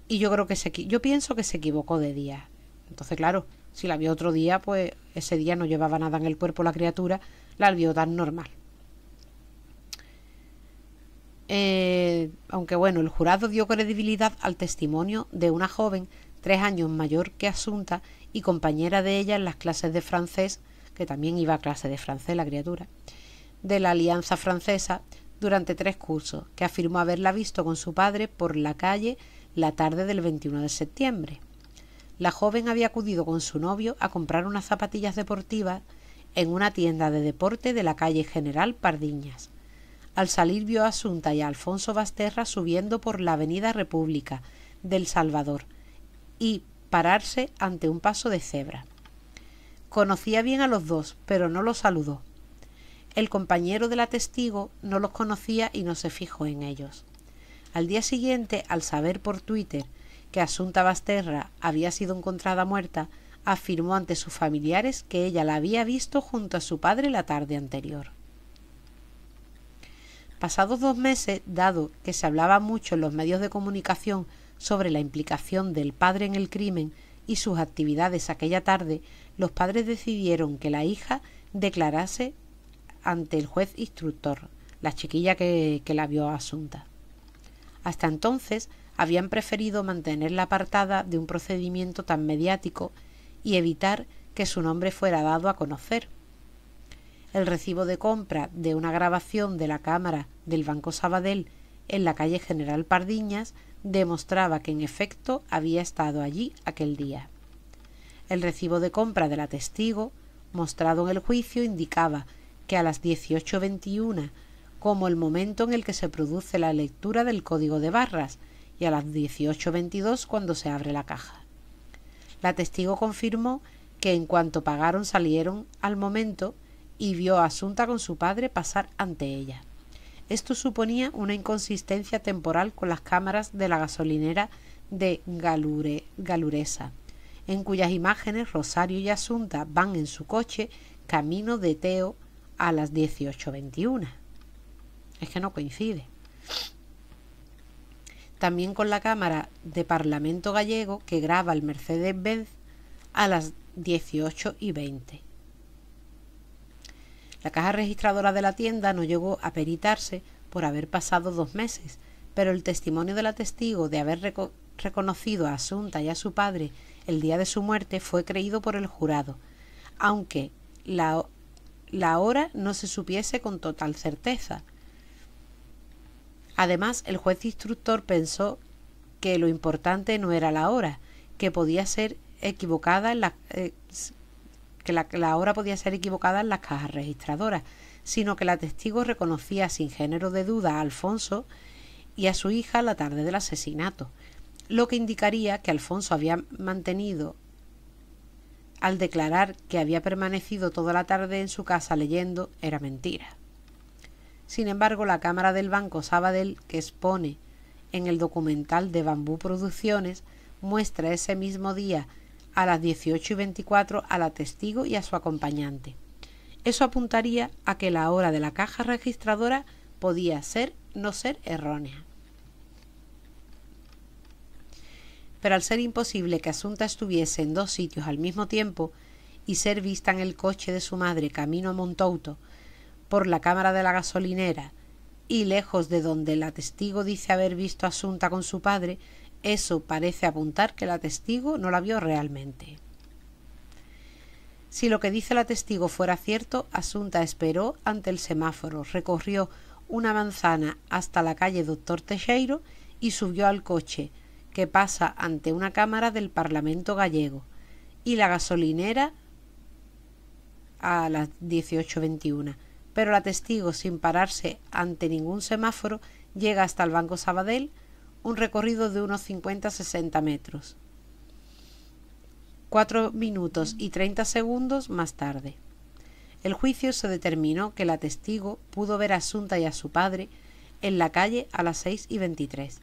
y yo pienso que se equivocó de día. Entonces, claro, si la vio otro día, pues ese día no llevaba nada en el cuerpo la criatura, la vio tan normal. Aunque bueno, el jurado dio credibilidad al testimonio de una joven 3 años mayor que Asunta y compañera de ella en las clases de francés, que también iba a clase de francés la criatura, de la Alianza Francesa durante 3 cursos, que afirmó haberla visto con su padre por la calle la tarde del 21 de septiembre. La joven había acudido con su novio a comprar unas zapatillas deportivas en una tienda de deporte de la calle General Pardiñas. Al salir vio a Asunta y a Alfonso Basterra subiendo por la avenida República del Salvador y pararse ante un paso de cebra. Conocía bien a los dos, pero no los saludó. El compañero de la testigo no los conocía y no se fijó en ellos. Al día siguiente, al saber por Twitter que Asunta Basterra había sido encontrada muerta, afirmó ante sus familiares que ella la había visto junto a su padre la tarde anterior. Pasados 2 meses, dado que se hablaba mucho en los medios de comunicación sobre la implicación del padre en el crimen y sus actividades aquella tarde, los padres decidieron que la hija declarase ante el juez instructor, la chiquilla que la vio a Asunta. Hasta entonces habían preferido mantenerla apartada de un procedimiento tan mediático y evitar que su nombre fuera dado a conocer. El recibo de compra de una grabación de la cámara del Banco Sabadell en la calle General Pardiñas demostraba que en efecto había estado allí aquel día. El recibo de compra de la testigo, mostrado en el juicio, indicaba que a las 18:21, como el momento en el que se produce la lectura del código de barras, y a las 18:22 cuando se abre la caja. La testigo confirmó que en cuanto pagaron salieron al momento y vio a Asunta con su padre pasar ante ella. Esto suponía una inconsistencia temporal con las cámaras de la gasolinera de Galuresa, en cuyas imágenes Rosario y Asunta van en su coche camino de Teo a las 18:21. Es que no coincide. También con la cámara de Parlamento Gallego que graba el Mercedes-Benz a las 18:20. La caja registradora de la tienda no llegó a peritarse por haber pasado 2 meses, pero el testimonio de la testigo de haber reconocido a Asunta y a su padre el día de su muerte fue creído por el jurado, aunque la hora no se supiese con total certeza. Además, el juez instructor pensó que lo importante no era la hora, que podía ser equivocada en la hora podía ser equivocada en las cajas registradoras, sino que la testigo reconocía sin género de duda a Alfonso y a su hija la tarde del asesinato, lo que indicaría que Alfonso había mantenido al declarar que había permanecido toda la tarde en su casa leyendo era mentira. Sin embargo, la cámara del Banco Sabadell que expone en el documental de Bambú Producciones muestra ese mismo día a las 18:24 a la testigo y a su acompañante. Eso apuntaría a que la hora de la caja registradora podía no ser errónea. Pero al ser imposible que Asunta estuviese en 2 sitios al mismo tiempo y ser vista en el coche de su madre camino a Montouto por la cámara de la gasolinera y lejos de donde la testigo dice haber visto a Asunta con su padre, eso parece apuntar que la testigo no la vio realmente. Si lo que dice la testigo fuera cierto, Asunta esperó ante el semáforo, recorrió una manzana hasta la calle Doctor Teixeiro y subió al coche, que pasa ante una cámara del Parlamento Gallego, y la gasolinera a las 18:21. Pero la testigo, sin pararse ante ningún semáforo, llega hasta el Banco Sabadell, un recorrido de unos 50-60 metros. 4 minutos y 30 segundos más tarde. El juicio se determinó que la testigo pudo ver a Asunta y a su padre en la calle a las 6:23.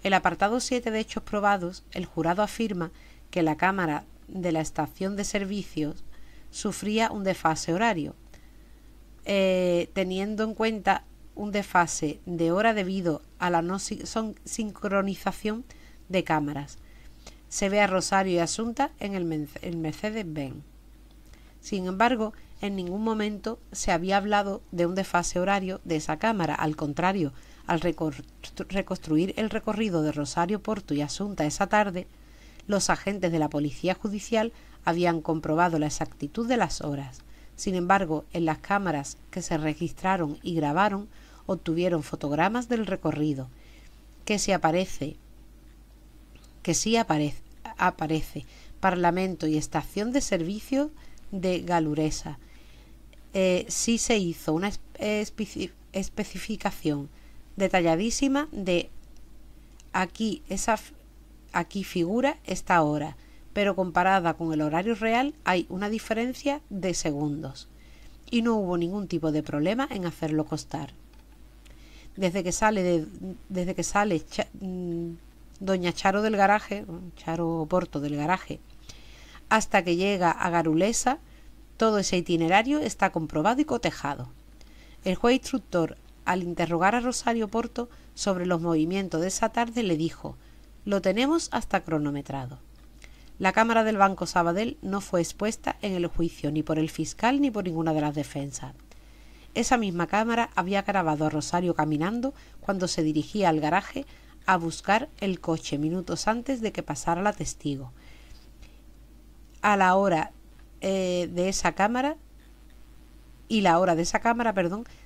El apartado 7 de hechos probados, el jurado afirma que la cámara de la estación de servicios sufría un desfase horario, teniendo en cuenta un desfase de hora debido a la no sincronización de cámaras. Se ve a Rosario y Asunta en el Mercedes-Benz. Sin embargo, en ningún momento se había hablado de un desfase horario de esa cámara. Al contrario, al reconstruir el recorrido de Rosario Porto y Asunta esa tarde, los agentes de la Policía Judicial habían comprobado la exactitud de las horas. Sin embargo, en las cámaras que se registraron y grabaron, obtuvieron fotogramas del recorrido, que sí aparece Parlamento y estación de servicio de Galuresa. Sí se hizo una especificación detalladísima de aquí figura esta hora, pero comparada con el horario real hay una diferencia de segundos, y no hubo ningún tipo de problema en hacerlo constar. Desde que sale doña Charo del garaje, Charo Porto del garaje, hasta que llega a Garulesa, todo ese itinerario está comprobado y cotejado. El juez instructor, al interrogar a Rosario Porto sobre los movimientos de esa tarde, le dijo: «Lo tenemos hasta cronometrado». La cámara del Banco Sabadell no fue expuesta en el juicio ni por el fiscal ni por ninguna de las defensas. Esa misma cámara había grabado a Rosario caminando cuando se dirigía al garaje a buscar el coche minutos antes de que pasara la testigo. A la hora de esa cámara,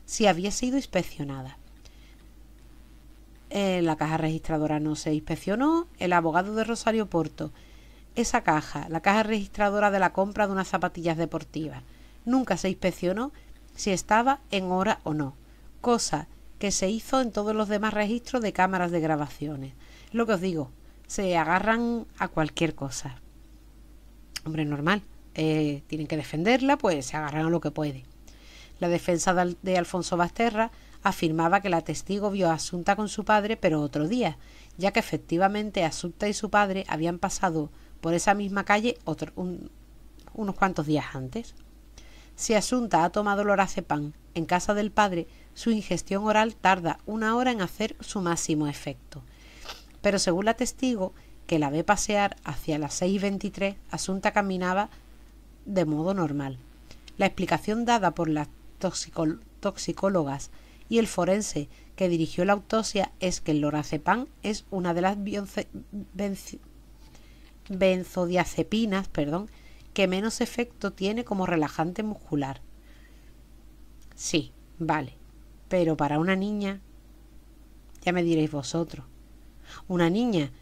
sí había sido inspeccionada. La caja registradora no se inspeccionó. El abogado de Rosario Porto: esa caja, la caja registradora de la compra de unas zapatillas deportivas, nunca se inspeccionó si estaba en hora o no, cosa que se hizo en todos los demás registros de cámaras de grabaciones. Lo que os digo, se agarran a cualquier cosa. Hombre, normal, tienen que defenderla, pues se agarran a lo que puede. La defensa de Alfonso Basterra afirmaba que la testigo vio a Asunta con su padre, pero otro día, ya que efectivamente Asunta y su padre habían pasado por esa misma calle unos cuantos días antes. Si Asunta ha tomado lorazepam en casa del padre, su ingestión oral tarda 1 hora en hacer su máximo efecto. Pero según la testigo, que la ve pasear hacia las 6:23, Asunta caminaba de modo normal. La explicación dada por las toxicólogas y el forense que dirigió la autopsia es que el lorazepam es una de las benzodiazepinas, que menos efecto tiene como relajante muscular. Sí, vale, pero para una niña, ya me diréis vosotros, una niña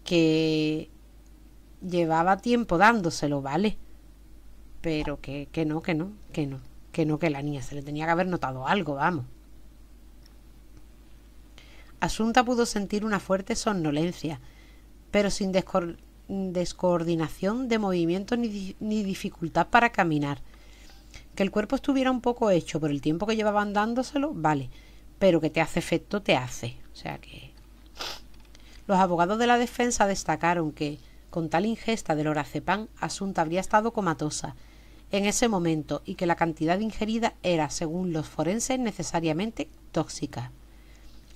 que llevaba tiempo dándoselo, vale, pero que la niña se le tenía que haber notado algo, vamos. Asunta pudo sentir una fuerte somnolencia, pero sin descoordinación de movimientos ni dificultad para caminar. Que el cuerpo estuviera un poco hecho por el tiempo que llevaban dándoselo, vale, pero que te hace efecto, te hace. O sea que... Los abogados de la defensa destacaron que, con tal ingesta de lorazepam, Asunta habría estado comatosa en ese momento y que la cantidad ingerida era, según los forenses, necesariamente tóxica.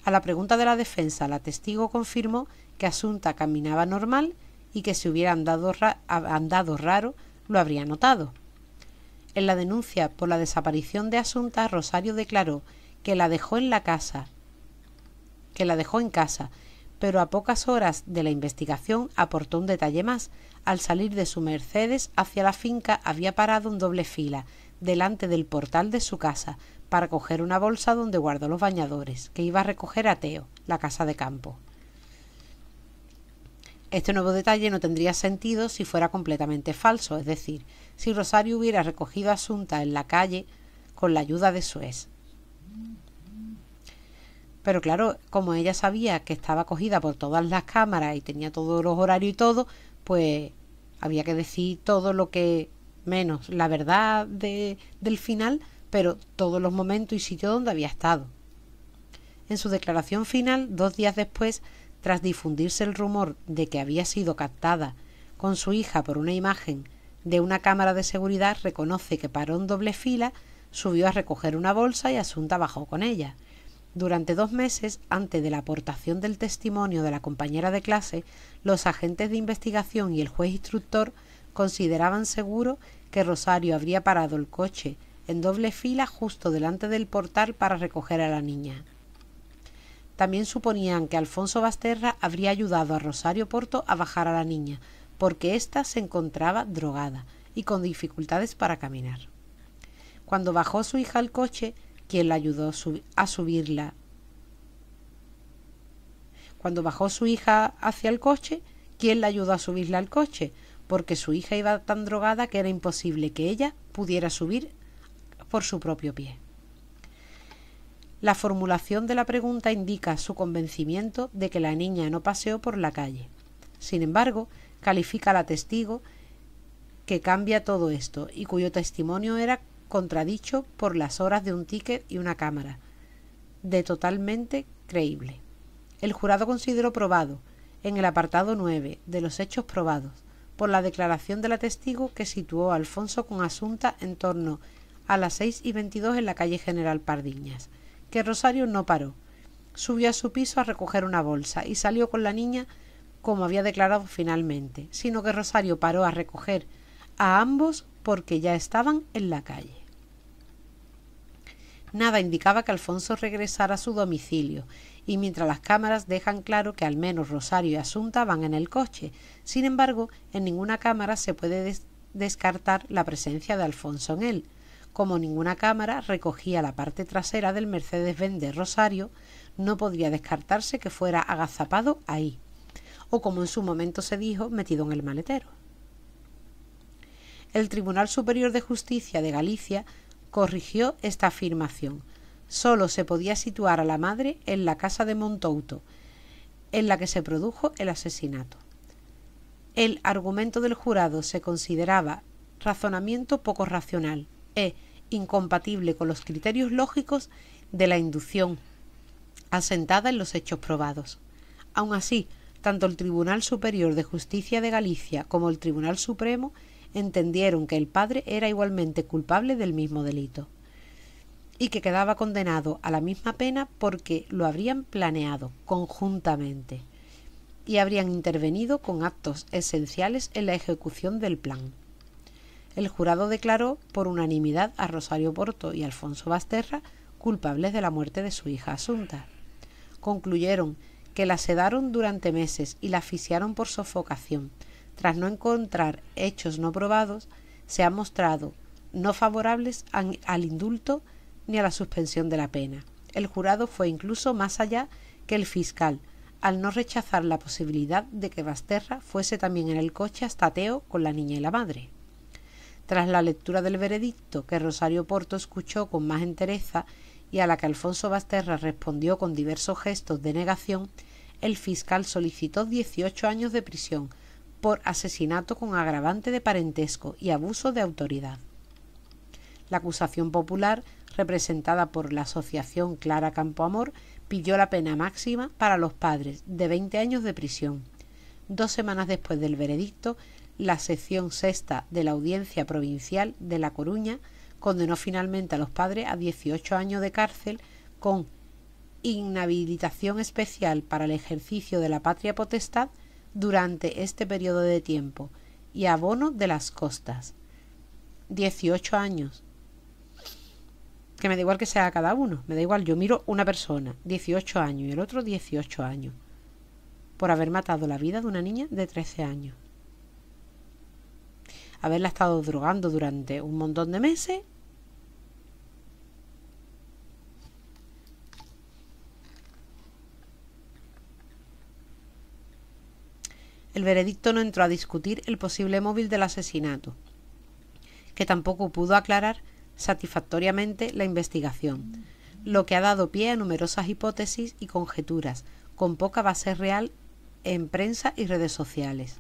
A la pregunta de la defensa, la testigo confirmó que Asunta caminaba normal y que si hubiera andado raro lo habría notado. En la denuncia por la desaparición de Asunta, Rosario declaró que la dejó en casa, pero a pocas horas de la investigación aportó un detalle más. Al salir de su Mercedes hacia la finca había parado en doble fila delante del portal de su casa para coger una bolsa donde guardó los bañadores que iba a recoger a Teo, la casa de campo. Este nuevo detalle no tendría sentido si fuera completamente falso, es decir, si Rosario hubiera recogido a Asunta en la calle con la ayuda de su ex. Pero claro, como ella sabía que estaba cogida por todas las cámaras y tenía todos los horarios y todo, pues había que decir todo lo que menos la verdad del final, pero todos los momentos y sitios donde había estado. En su declaración final, 2 días después, tras difundirse el rumor de que había sido captada con su hija por una imagen de una cámara de seguridad, reconoce que paró en doble fila, subió a recoger una bolsa y Asunta bajó con ella. Durante 2 meses, antes de la aportación del testimonio de la compañera de clase, los agentes de investigación y el juez instructor consideraban seguro que Rosario habría parado el coche en doble fila justo delante del portal para recoger a la niña. También suponían que Alfonso Basterra habría ayudado a Rosario Porto a bajar a la niña, porque ésta se encontraba drogada y con dificultades para caminar. Cuando bajó su hija al coche, ¿quién la ayudó a subirla? Cuando bajó su hija hacia el coche, ¿quién la ayudó a subirla al coche? Porque su hija iba tan drogada que era imposible que ella pudiera subir por su propio pie. La formulación de la pregunta indica su convencimiento de que la niña no paseó por la calle. Sin embargo, califica a la testigo que cambia todo esto y cuyo testimonio era contradicho por las horas de un ticket y una cámara, de totalmente creíble. El jurado consideró probado, en el apartado 9 de los hechos probados, por la declaración de la testigo que situó a Alfonso con Asunta en torno a las 6:22 en la calle General Pardiñas, que Rosario no paró, subió a su piso a recoger una bolsa y salió con la niña como había declarado finalmente, sino que Rosario paró a recoger a ambos porque ya estaban en la calle. Nada indicaba que Alfonso regresara a su domicilio, y mientras las cámaras dejan claro que al menos Rosario y Asunta van en el coche, sin embargo, en ninguna cámara se puede descartar la presencia de Alfonso en él. Como ninguna cámara recogía la parte trasera del Mercedes-Benz de Rosario, no podría descartarse que fuera agazapado ahí, o como en su momento se dijo, metido en el maletero. El Tribunal Superior de Justicia de Galicia corrigió esta afirmación. Solo se podía situar a la madre en la casa de Montouto, en la que se produjo el asesinato. El argumento del jurado se consideraba razonamiento poco racional e incompatible con los criterios lógicos de la inducción asentada en los hechos probados. Aun así, tanto el Tribunal Superior de Justicia de Galicia como el Tribunal Supremo entendieron que el padre era igualmente culpable del mismo delito y que quedaba condenado a la misma pena porque lo habrían planeado conjuntamente y habrían intervenido con actos esenciales en la ejecución del plan. El jurado declaró por unanimidad a Rosario Porto y Alfonso Basterra culpables de la muerte de su hija Asunta. Concluyeron que la sedaron durante meses y la asfixiaron por sofocación. Tras no encontrar hechos no probados, se han mostrado no favorables al indulto ni a la suspensión de la pena. El jurado fue incluso más allá que el fiscal, al no rechazar la posibilidad de que Basterra fuese también en el coche hasta Teo con la niña y la madre. Tras la lectura del veredicto, que Rosario Porto escuchó con más entereza y a la que Alfonso Basterra respondió con diversos gestos de negación, el fiscal solicitó 18 años de prisión por asesinato con agravante de parentesco y abuso de autoridad. La acusación popular, representada por la asociación Clara Campoamor, pidió la pena máxima para los padres de 20 años de prisión. 2 semanas después del veredicto, la sección sexta de la Audiencia Provincial de La Coruña condenó finalmente a los padres a 18 años de cárcel con inhabilitación especial para el ejercicio de la patria potestad durante este periodo de tiempo y abono de las costas. 18 años. Que me da igual que sea cada uno, me da igual, yo miro una persona, 18 años, y el otro 18 años, por haber matado la vida de una niña de 13 años. Haberla estado drogando durante un montón de meses. El veredicto no entró a discutir el posible móvil del asesinato, que tampoco pudo aclarar satisfactoriamente la investigación, lo que ha dado pie a numerosas hipótesis y conjeturas, con poca base real en prensa y redes sociales.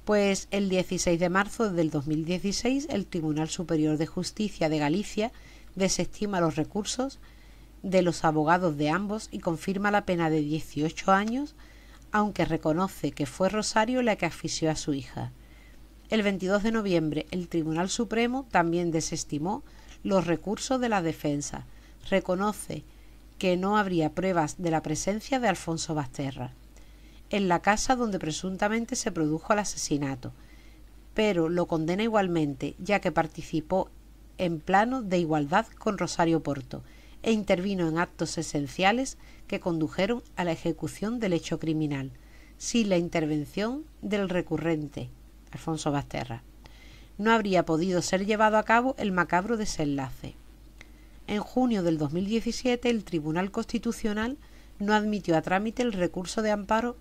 Pues el 16 de marzo del 2016 el Tribunal Superior de Justicia de Galicia desestima los recursos de los abogados de ambos y confirma la pena de 18 años, aunque reconoce que fue Rosario la que asfixió a su hija. El 22 de noviembre el Tribunal Supremo también desestimó los recursos de la defensa. Reconoce que no habría pruebas de la presencia de Alfonso Basterra en la casa donde presuntamente se produjo el asesinato, pero lo condena igualmente, ya que participó en plano de igualdad con Rosario Porto e intervino en actos esenciales que condujeron a la ejecución del hecho criminal, sin la intervención del recurrente, Alfonso Basterra. No habría podido ser llevado a cabo el macabro desenlace. En junio del 2017 el Tribunal Constitucional no admitió a trámite el recurso de amparo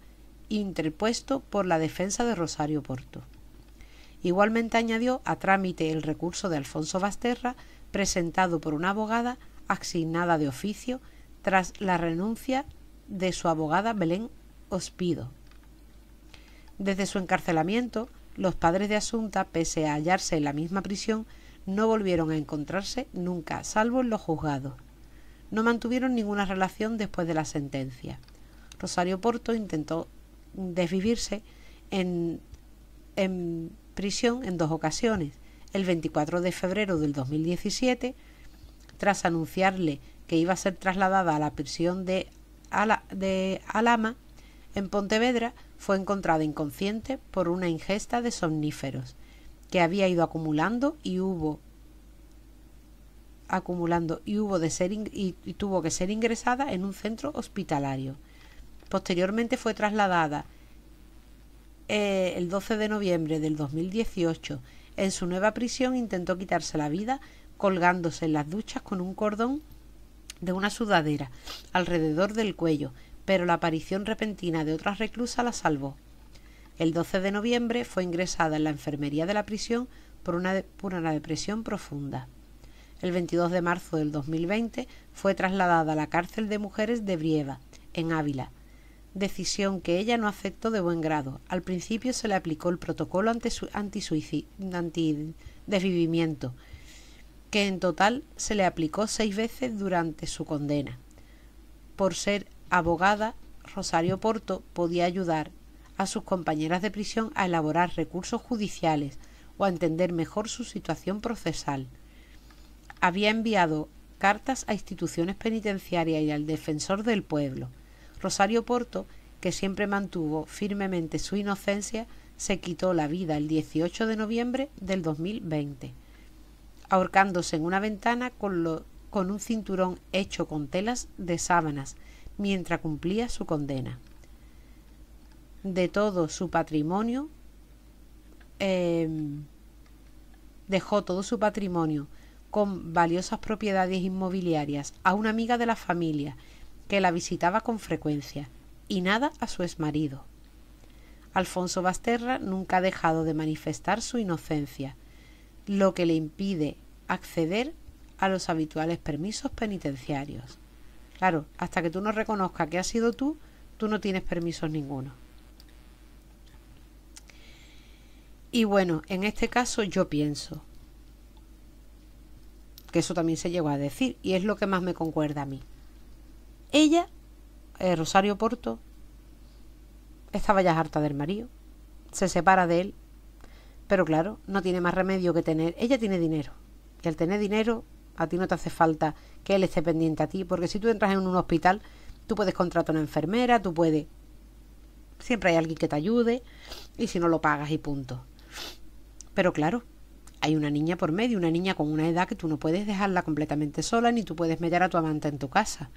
interpuesto por la defensa de Rosario Porto. Igualmente añadió a trámite el recurso de Alfonso Basterra presentado por una abogada asignada de oficio tras la renuncia de su abogada Belén Ospido. Desde su encarcelamiento, los padres de Asunta, pese a hallarse en la misma prisión, no volvieron a encontrarse nunca, salvo en los juzgados. No mantuvieron ninguna relación después de la sentencia. Rosario Porto intentó desvivirse en prisión en 2 ocasiones. El 24 de febrero del 2017, tras anunciarle que iba a ser trasladada a la prisión de Alhama, en Pontevedra, fue encontrada inconsciente por una ingesta de somníferos que había ido acumulando y tuvo que ser ingresada en un centro hospitalario. Posteriormente fue trasladada el 12 de noviembre del 2018. En su nueva prisión intentó quitarse la vida colgándose en las duchas con un cordón de una sudadera alrededor del cuello, pero la aparición repentina de otra reclusa la salvó. El 12 de noviembre fue ingresada en la enfermería de la prisión por una depresión profunda. El 22 de marzo del 2020 fue trasladada a la cárcel de mujeres de Brieva, en Ávila, decisión que ella no aceptó de buen grado. Al principio se le aplicó el protocolo antidesvivimiento, que en total se le aplicó 6 veces durante su condena. Por ser abogada, Rosario Porto podía ayudar a sus compañeras de prisión a elaborar recursos judiciales o a entender mejor su situación procesal. Había enviado cartas a instituciones penitenciarias y al defensor del pueblo. Rosario Porto, que siempre mantuvo firmemente su inocencia, se quitó la vida el 18 de noviembre del 2020, ahorcándose en una ventana con un cinturón hecho con telas de sábanas, mientras cumplía su condena. De todo su patrimonio, dejó todo su patrimonio con valiosas propiedades inmobiliarias a una amiga de la familia que la visitaba con frecuencia, y nada a su exmarido. Alfonso Basterra nunca ha dejado de manifestar su inocencia, lo que le impide acceder a los habituales permisos penitenciarios. Claro, hasta que tú no reconozcas que has sido tú no tienes permisos ninguno. Y bueno, en este caso yo pienso que eso también se llegó a decir, y es lo que más me concuerda a mí. Ella, Rosario Porto, estaba ya harta del marido, se separa de él, pero claro, no tiene más remedio que tener. Ella tiene dinero, y al tener dinero, a ti no te hace falta que él esté pendiente a ti, porque si tú entras en un hospital, tú puedes contratar a una enfermera, siempre hay alguien que te ayude, y si no lo pagas y punto. Pero claro, hay una niña por medio, una niña con una edad que tú no puedes dejarla completamente sola, ni tú puedes meter a tu amante en tu casa.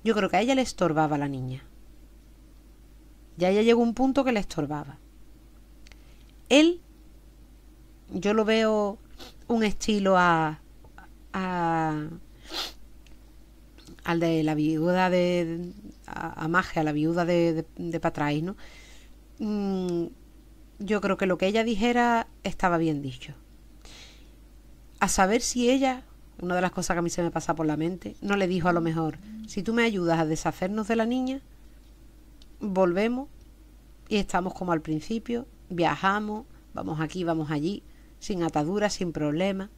Yo creo que a ella le estorbaba a la niña. Ya ella llegó a un punto que le estorbaba. Él, yo lo veo un estilo al de la viuda a Magia, la viuda de Patrais, ¿no? Yo creo que lo que ella dijera estaba bien dicho. A saber si ella, una de las cosas que a mí se me pasa por la mente, no le dijo a lo mejor: si tú me ayudas a deshacernos de la niña, volvemos y estamos como al principio viajamos, vamos aquí, vamos allí, sin ataduras, sin problemas.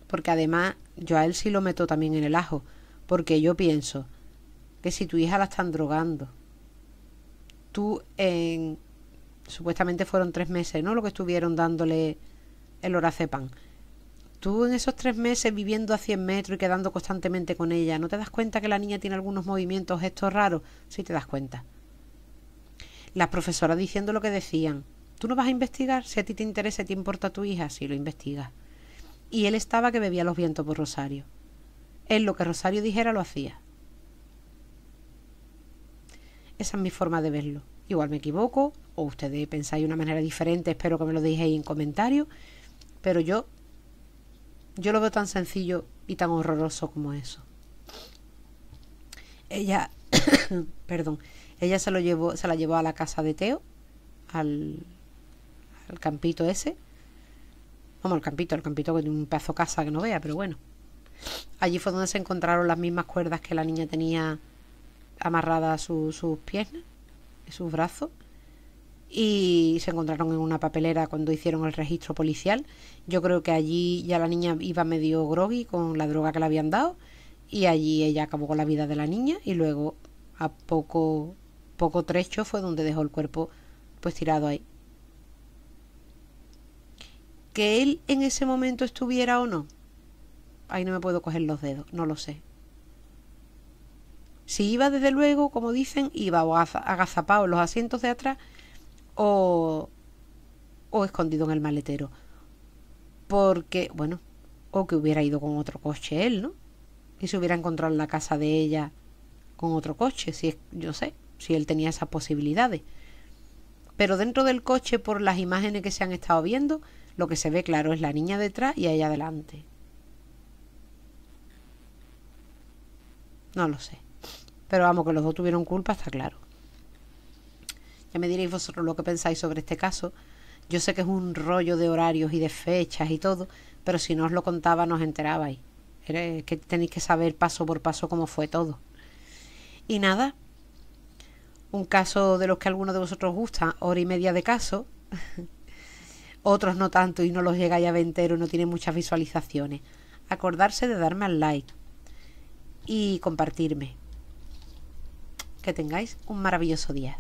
Porque además yo a él sí lo meto también en el ajo, porque yo pienso que si tu hija la están drogando, tú en... supuestamente fueron 3 meses, ¿no? Lo que estuvieron dándole el Lorazepam. Tú en esos 3 meses viviendo a 100 metros y quedando constantemente con ella, ¿no te das cuenta que la niña tiene algunos movimientos, gestos raros? Sí te das cuenta. Las profesoras diciendo lo que decían. ¿Tú no vas a investigar? Si a ti te interesa y te importa tu hija, sí lo investigas. Y él estaba que bebía los vientos por Rosario. Él lo que Rosario dijera lo hacía. Esa es mi forma de verlo. Igual me equivoco, o ustedes pensáis de una manera diferente, espero que me lo dejéis en comentarios, pero yo lo veo tan sencillo y tan horroroso como eso. Ella, perdón, ella se la llevó a la casa de Teo, al campito ese. Vamos, el campito que tiene un pedazo de casa que no vea, pero bueno. Allí fue donde se encontraron las mismas cuerdas que la niña tenía amarradas a sus piernas y sus brazos. Y se encontraron en una papelera cuando hicieron el registro policial. Yo creo que allí ya la niña iba medio groggy con la droga que le habían dado, y allí ella acabó con la vida de la niña, y luego a poco trecho fue donde dejó el cuerpo pues tirado ahí. Que él en ese momento estuviera o no, ahí no me puedo coger los dedos, no lo sé. Si iba, desde luego, como dicen, iba o agazapado en los asientos de atrás o escondido en el maletero. Porque, bueno, o que hubiera ido con otro coche él, ¿no? Y se hubiera encontrado en la casa de ella con otro coche, si es, yo sé, si él tenía esas posibilidades. Pero dentro del coche, por las imágenes que se han estado viendo, lo que se ve claro es la niña detrás y a ella adelante. No lo sé. Pero vamos, que los dos tuvieron culpa, está claro. Ya me diréis vosotros lo que pensáis sobre este caso. Yo sé que es un rollo de horarios y de fechas y todo, pero si no os lo contaba no os enterabais. Es que tenéis que saber paso por paso cómo fue todo. Y nada, un caso de los que a algunos de vosotros gusta, 1 hora y media de caso. Otros no tanto y no los llegáis a ver entero, no tienen muchas visualizaciones. Acordarse de darme al like y compartirme. Que tengáis un maravilloso día.